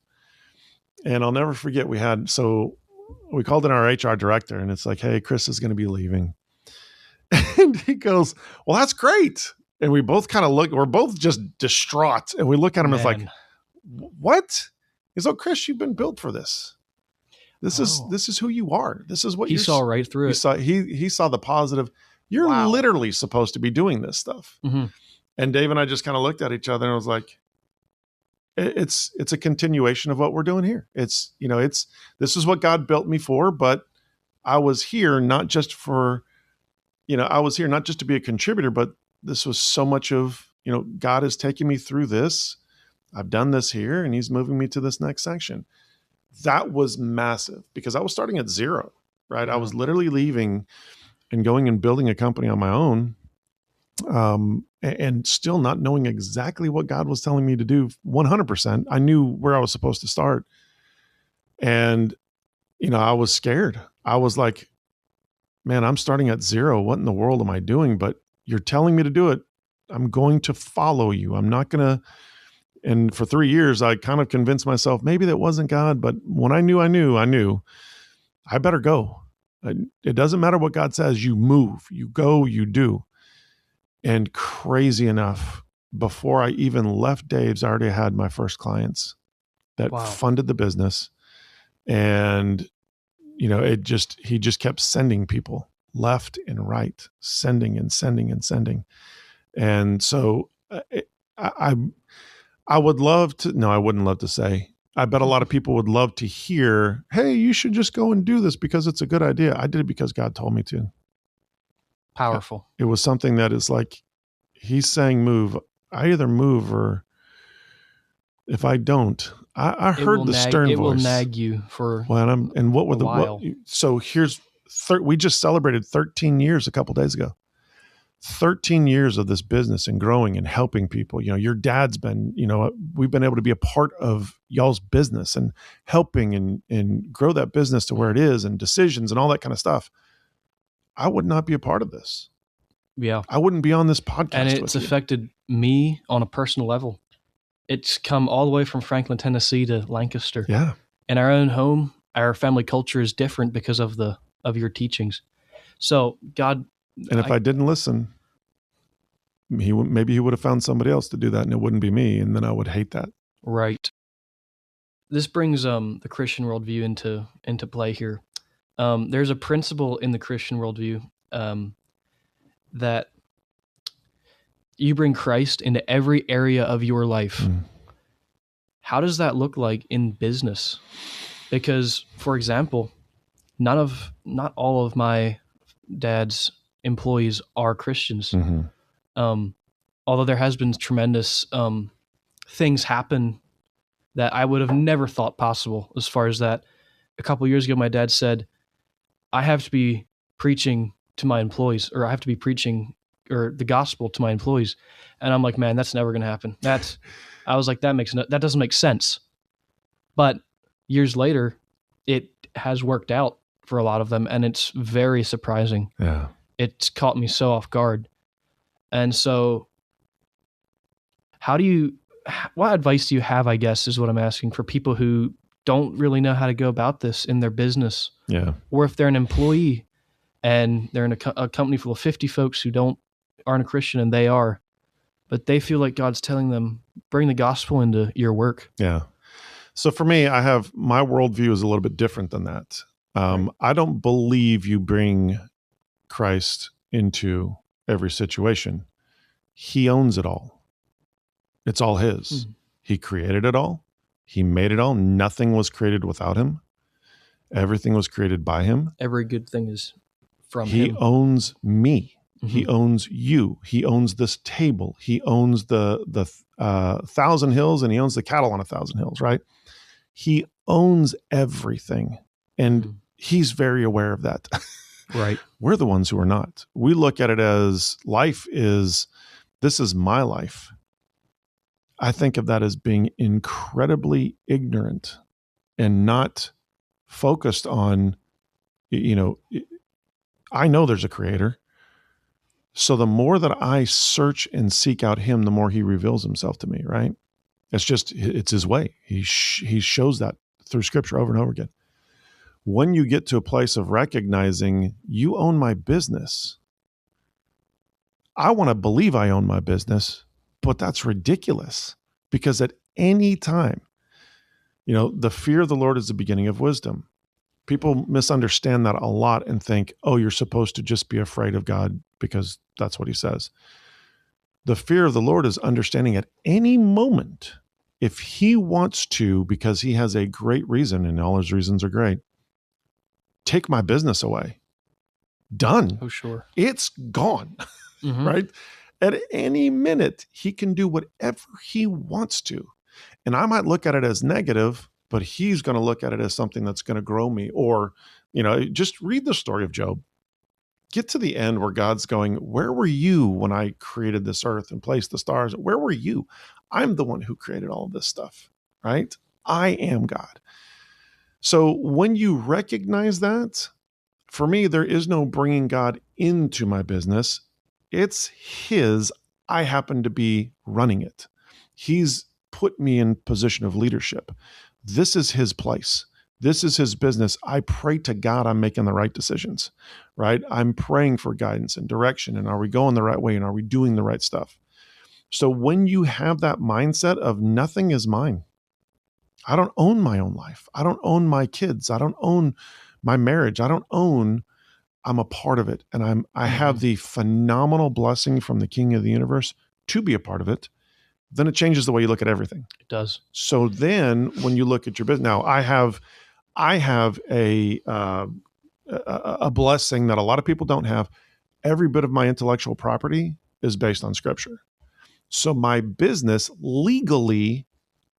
And I'll never forget we called in our HR director and it's like, "Hey, Chris is going to be leaving." And he goes, "Well, that's great." And we both kind of we're both just distraught. And we look at him and it's like, "What?" He's like, "Chris, you've been built for this. This is who you are. This is what he saw right through it. He saw the positive. You're literally supposed to be doing this stuff." Mm-hmm. And Dave and I just kind of looked at each other and I was like, it's a continuation of what we're doing here. This is what God built me for, but I was here not just to be a contributor, but this was so much of, God is taking me through this. I've done this here and he's moving me to this next section. That was massive because I was starting at zero, right? I was literally leaving and going and building a company on my own, and still not knowing exactly what God was telling me to do 100%. I knew where I was supposed to start. And, I was scared. I was like, "Man, I'm starting at zero. What in the world am I doing? But you're telling me to do it. I'm going to follow you. I'm not going to." And for 3 years, I kind of convinced myself maybe that wasn't God. But when I knew I better go. It doesn't matter what God says. You move, you go, you do. And crazy enough, before I even left Dave's, I already had my first clients that funded the business. And, he just kept sending people left and right, sending and sending and sending. And so I would love to, no, I wouldn't love to say, I bet a lot of people would love to hear, "Hey, you should just go and do this because it's a good idea." I did it because God told me to. Powerful. It was something that is like, he's saying move. I either move or if I don't, I heard the stern voice. It will nag you for so here's, we just celebrated 13 years a couple days ago. 13 years of this business and growing and helping people. Your dad's been, we've been able to be a part of y'all's business and helping and grow that business to where it is and decisions and all that kind of stuff. I would not be a part of this. Yeah. I wouldn't be on this podcast. And it's affected me on a personal level. It's come all the way from Franklin, Tennessee to Lancaster. Yeah. In our own home, our family culture is different because of your teachings. So God, and if I didn't listen, maybe he would have found somebody else to do that and it wouldn't be me. And then I would hate that. Right. this brings the Christian worldview into play here. There's a principle in the Christian worldview that you bring Christ into every area of your life. Mm. How does that look like in business? Because, for example, not all of my dad's employees are Christians. Mm-hmm. Although there has been tremendous things happen that I would have never thought possible. As far as that, a couple of years ago, my dad said, I have to be preaching to my employees, or I have to be preaching or the gospel to my employees. And I'm like, man, that's never going to happen. I was like, that doesn't make sense. But years later, it has worked out for a lot of them, and it's very surprising. Yeah. It's caught me so off guard. And so what advice do you have, I guess, is what I'm asking, for people who don't really know how to go about this in their business? Yeah. Or if they're an employee and they're in a company full of 50 folks who aren't a Christian, and they are, but they feel like God's telling them, bring the gospel into your work. Yeah. So for me, my worldview is a little bit different than that. Right. I don't believe you bring Christ into every situation. He owns it all. It's all his. He created it all. He made it all. Nothing was created without him. Everything was created by him. Every good thing is from him. He owns me. Mm-hmm. He owns you. He owns this table. He owns the 1,000 hills, and he owns the cattle on 1,000 hills, right? He owns everything. And he's very aware of that. Right. We're the ones who are not. We look at it as this is my life. I think of that as being incredibly ignorant and not focused on, I know there's a creator. So the more that I search and seek out him, the more he reveals himself to me, right? It's his way. He shows that through scripture over and over again. When you get to a place of recognizing you own my business, I want to believe I own my business, but that's ridiculous, because at any time, the fear of the Lord is the beginning of wisdom. People misunderstand that a lot and think, oh, you're supposed to just be afraid of God because that's what he says. The fear of the Lord is understanding at any moment, if he wants to, because he has a great reason, and all his reasons are great, take my business away. Done. Oh, sure. It's gone, right? At any minute, he can do whatever he wants to. And I might look at it as negative, but he's going to look at it as something that's going to grow me. Or, just read the story of Job. Get to the end where God's going, where were you when I created this earth and placed the stars? Where were you? I'm the one who created all of this stuff, right? I am God. So when you recognize that, for me, there is no bringing God into my business. It's his. I happen to be running it. He's put me in position of leadership. This is his place. This is his business. I pray to God I'm making the right decisions, right? I'm praying for guidance and direction. And are we going the right way? And are we doing the right stuff? So when you have that mindset of nothing is mine, I don't own my own life. I don't own my kids. I don't own my marriage. I'm a part of it. And I have the phenomenal blessing from the King of the universe to be a part of it. Then it changes the way you look at everything. It does. So then when you look at your business, now I have a blessing that a lot of people don't have. Every bit of my intellectual property is based on scripture. So my business, legally,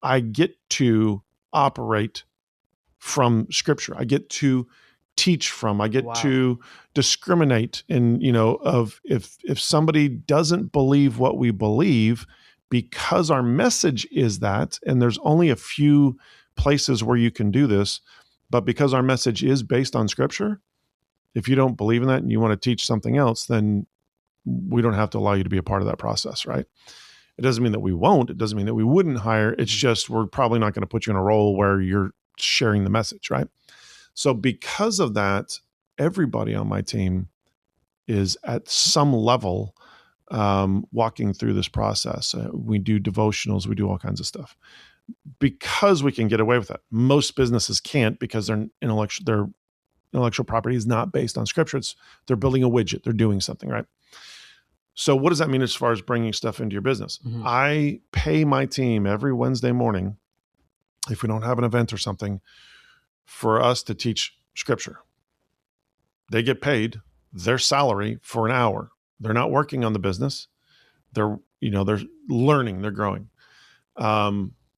I get to operate from scripture. I get to teach from, I get to discriminate in, of if somebody doesn't believe what we believe, because our message is that, and there's only a few places where you can do this, but because our message is based on scripture, if you don't believe in that and you want to teach something else, then we don't have to allow you to be a part of that process, right? It doesn't mean that we won't. It doesn't mean that we wouldn't hire. It's just we're probably not going to put you in a role where you're sharing the message, right? So because of that, everybody on my team is at some level walking through this process. We do devotionals. We do all kinds of stuff. because we can get away with it. Most businesses can't because their intellectual property is not based on scripture. They're building a widget. They're doing something, right? So what does that mean as far as bringing stuff into your business? Mhm. I pay my team every Wednesday morning, if we don't have an event or something, for us to teach scripture. They get paid their salary for an hour. They're not working on the business. They're learning, they're growing.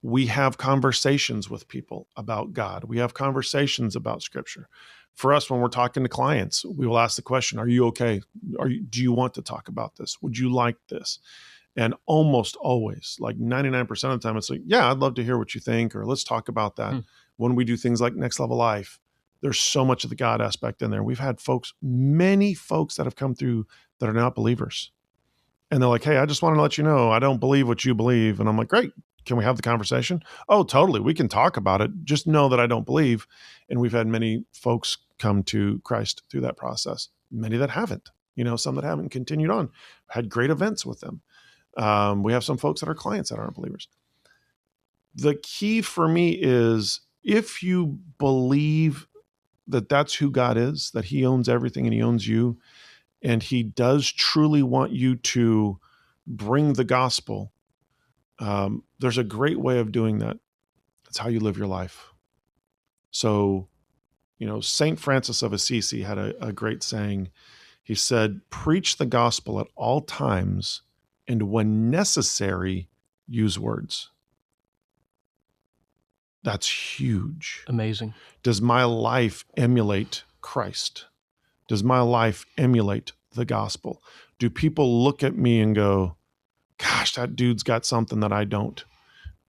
We have conversations with people about God. We have conversations about scripture. For us, when we're talking to clients, we will ask the question, are you okay? Do you want to talk about this? Would you like this? And almost always, like 99% of the time, it's like, yeah, I'd love to hear what you think, or let's talk about that. When we do things like Next Level Life, there's so much of the God aspect in there. We've had many folks that have come through that are not believers. And they're like, hey, I just want to let you know, I don't believe what you believe. And I'm like, great. Can we have the conversation? Oh, totally. We can talk about it. Just know that I don't believe. And we've had many folks come to Christ through that process. Many that haven't, some that haven't continued on, had great events with them. We have some folks that are clients that aren't believers. The key for me is if you believe that that's who God is, that he owns everything and he owns you, and he does truly want you to bring the gospel, there's a great way of doing that. It's how you live your life. So, St. Francis of Assisi had a great saying. He said, preach the gospel at all times, and when necessary, use words. That's huge. Amazing. Does my life emulate Christ? Does my life emulate the gospel? Do people look at me and go, gosh, that dude's got something that I don't?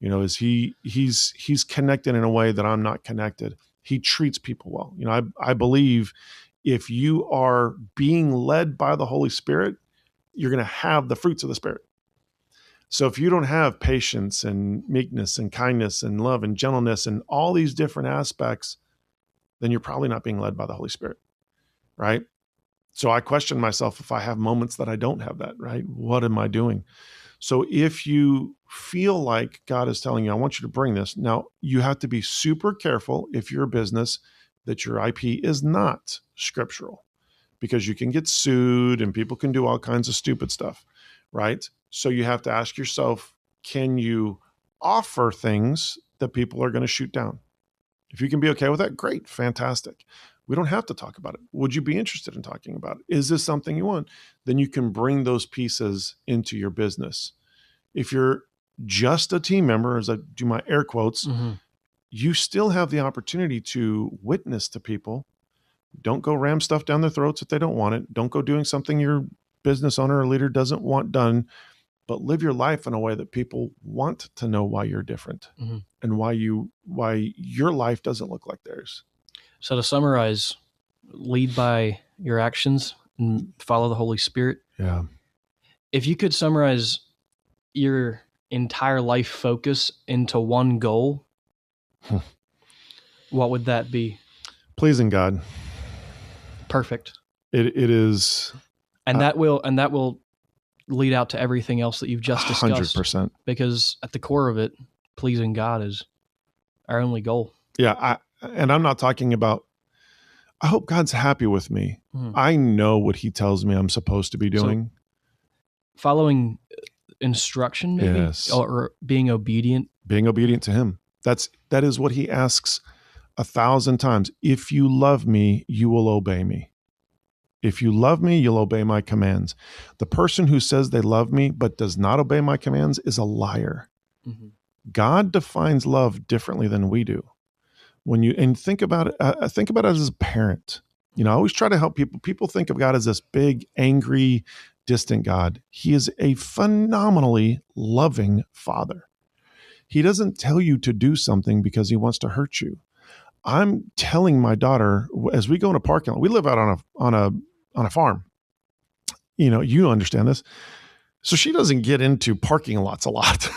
Is he's connected in a way that I'm not connected. He treats people well. I believe if you are being led by the Holy Spirit, you're going to have the fruits of the Spirit. So if you don't have patience and meekness and kindness and love and gentleness and all these different aspects, then you're probably not being led by the Holy Spirit, right? So I question myself if I have moments that I don't have that, right? What am I doing? So if you feel like God is telling you, I want you to bring this, now you have to be super careful if you're a business that your IP is not scriptural, because you can get sued and people can do all kinds of stupid stuff, right? So you have to ask yourself, can you offer things that people are going to shoot down? If you can be okay with that, great, fantastic. We don't have to talk about it. Would you be interested in talking about it? Is this something you want? Then you can bring those pieces into your business. If you're just a team member, as I do my air quotes, you still have the opportunity to witness to people. Don't go ram stuff down their throats if they don't want it. Don't go doing something your business owner or leader doesn't want done, but live your life in a way that people want to know why you're different and why your life doesn't look like theirs. So to summarize, lead by your actions and follow the Holy Spirit. Yeah. If you could summarize your entire life focus into one goal, what would that be? Pleasing God. Perfect. It is. And that will lead out to everything else that you've just discussed. 100%. Because at the core of it, pleasing God is our only goal. Yeah. I'm not talking about, I hope God's happy with me. I know what he tells me I'm supposed to be doing. So, following instruction, maybe? Yes. Or being obedient. Being obedient to him. That is what he asks 1,000 times. If you love me, you will obey me. If you love me, you'll obey my commands. The person who says they love me but does not obey my commands is a liar. God defines love differently than we do. Think about it as a parent. I always try to help people. People think of God as this big, angry, distant God. He is a phenomenally loving father. He doesn't tell you to do something because he wants to hurt you. I'm telling my daughter, as we go in a parking lot, we live out on a farm. You understand this. So she doesn't get into parking lots a lot.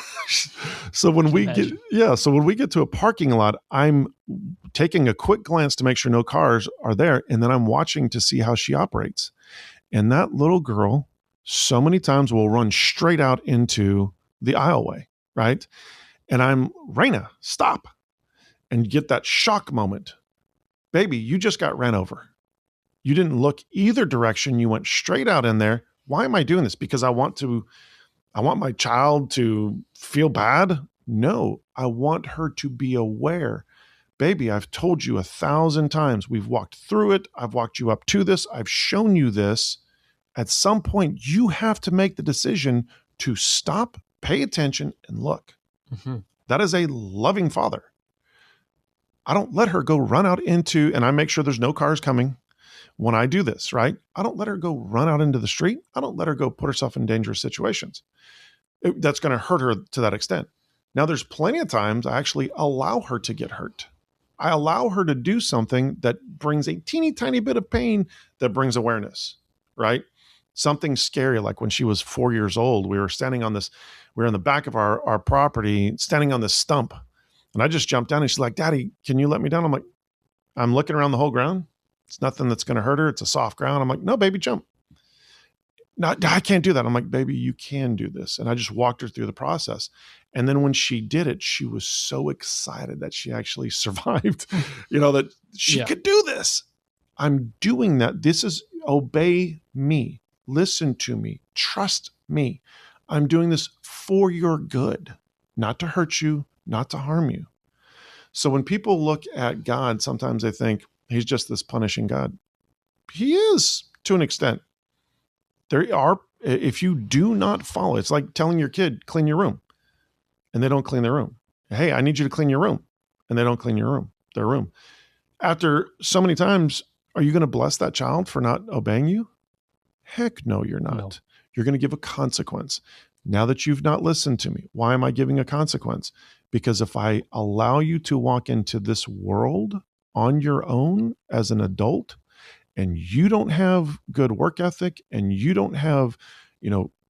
So when we get to a parking lot, I'm taking a quick glance to make sure no cars are there. And then I'm watching to see how she operates. And that little girl so many times will run straight out into the aisleway, right? and I'm, Raina, stop. And you get that shock moment. Baby, you just got ran over. You didn't look either direction. You went straight out in there. Why am I doing this? Because I want my child to feel bad? No, I want her to be aware. Baby, I've told you 1,000 times. We've walked through it. I've walked you up to this. I've shown you this. At some point, you have to make the decision to stop, pay attention, and look. Mm-hmm. That is a loving father. I don't let her go run out into, and I make sure there's no cars coming when I do this, right? I don't let her go run out into the street. I don't let her go put herself in dangerous situations. That's going to hurt her to that extent. Now, there's plenty of times I actually allow her to get hurt. I allow her to do something that brings a teeny tiny bit of pain that brings awareness, right? Something scary, like when she was 4 years old, we were in the back of our property, standing on this stump. And I just jumped down and she's like, Daddy, can you let me down? I'm like, I'm looking around the whole ground. It's nothing that's going to hurt her. It's a soft ground. I'm like, no, baby, jump. No, I can't do that. I'm like, baby, you can do this. And I just walked her through the process. And then when she did it, she was so excited that she actually survived, that she could do this. I'm doing that. This is obey me. Listen to me. Trust me. I'm doing this for your good, not to hurt you, not to harm you. So when people look at God, sometimes they think he's just this punishing God. He is, to an extent. If you do not follow, it's like telling your kid, clean your room, and they don't clean their room. Hey, I need you to clean your room, and they don't clean their room. After so many times, are you going to bless that child for not obeying you? Heck no, you're not. No. You're going to give a consequence. Now that you've not listened to me, why am I giving a consequence? Because if I allow you to walk into this world on your own as an adult, and you don't have good work ethic, and you don't have,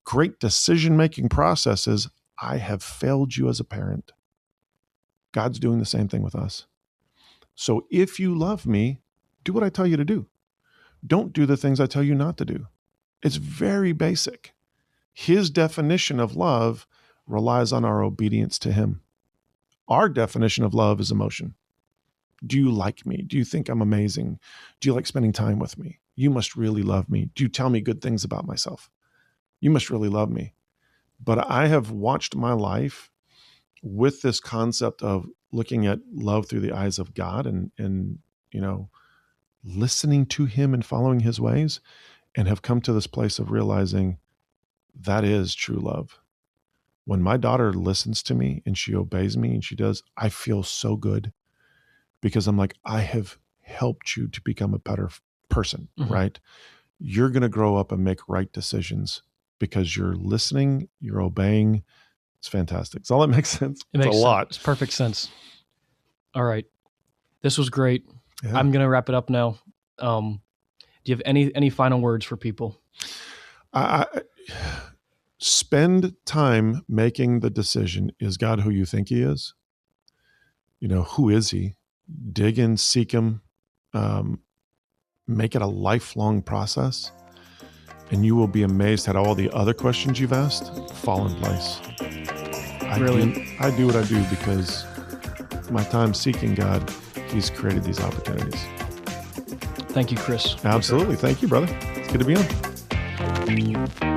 great decision-making processes, I have failed you as a parent. God's doing the same thing with us. So if you love me, do what I tell you to do. Don't do the things I tell you not to do. It's very basic. His definition of love relies on our obedience to him. Our definition of love is emotion. Do you like me? Do you think I'm amazing? Do you like spending time with me? You must really love me. Do you tell me good things about myself? You must really love me. But I have watched my life with this concept of looking at love through the eyes of God and listening to him and following his ways, and have come to this place of realizing that is true love. When my daughter listens to me and she obeys me and she does, I feel so good. Because I'm like, I have helped you to become a better person, right? You're going to grow up and make right decisions because you're listening, you're obeying. It's fantastic. Does all that make sense? It makes a lot. It's perfect sense. All right. This was great. Yeah. I'm going to wrap it up now. Do you have any final words for people? Spend time making the decision. Is God who you think he is? Who is he? Dig in, seek him, make it a lifelong process, and you will be amazed at all the other questions you've asked fall in place. Brilliant. I do what I do because my time seeking God, he's created these opportunities. Thank you, Chris. Absolutely. Thank you, brother. It's good to be on.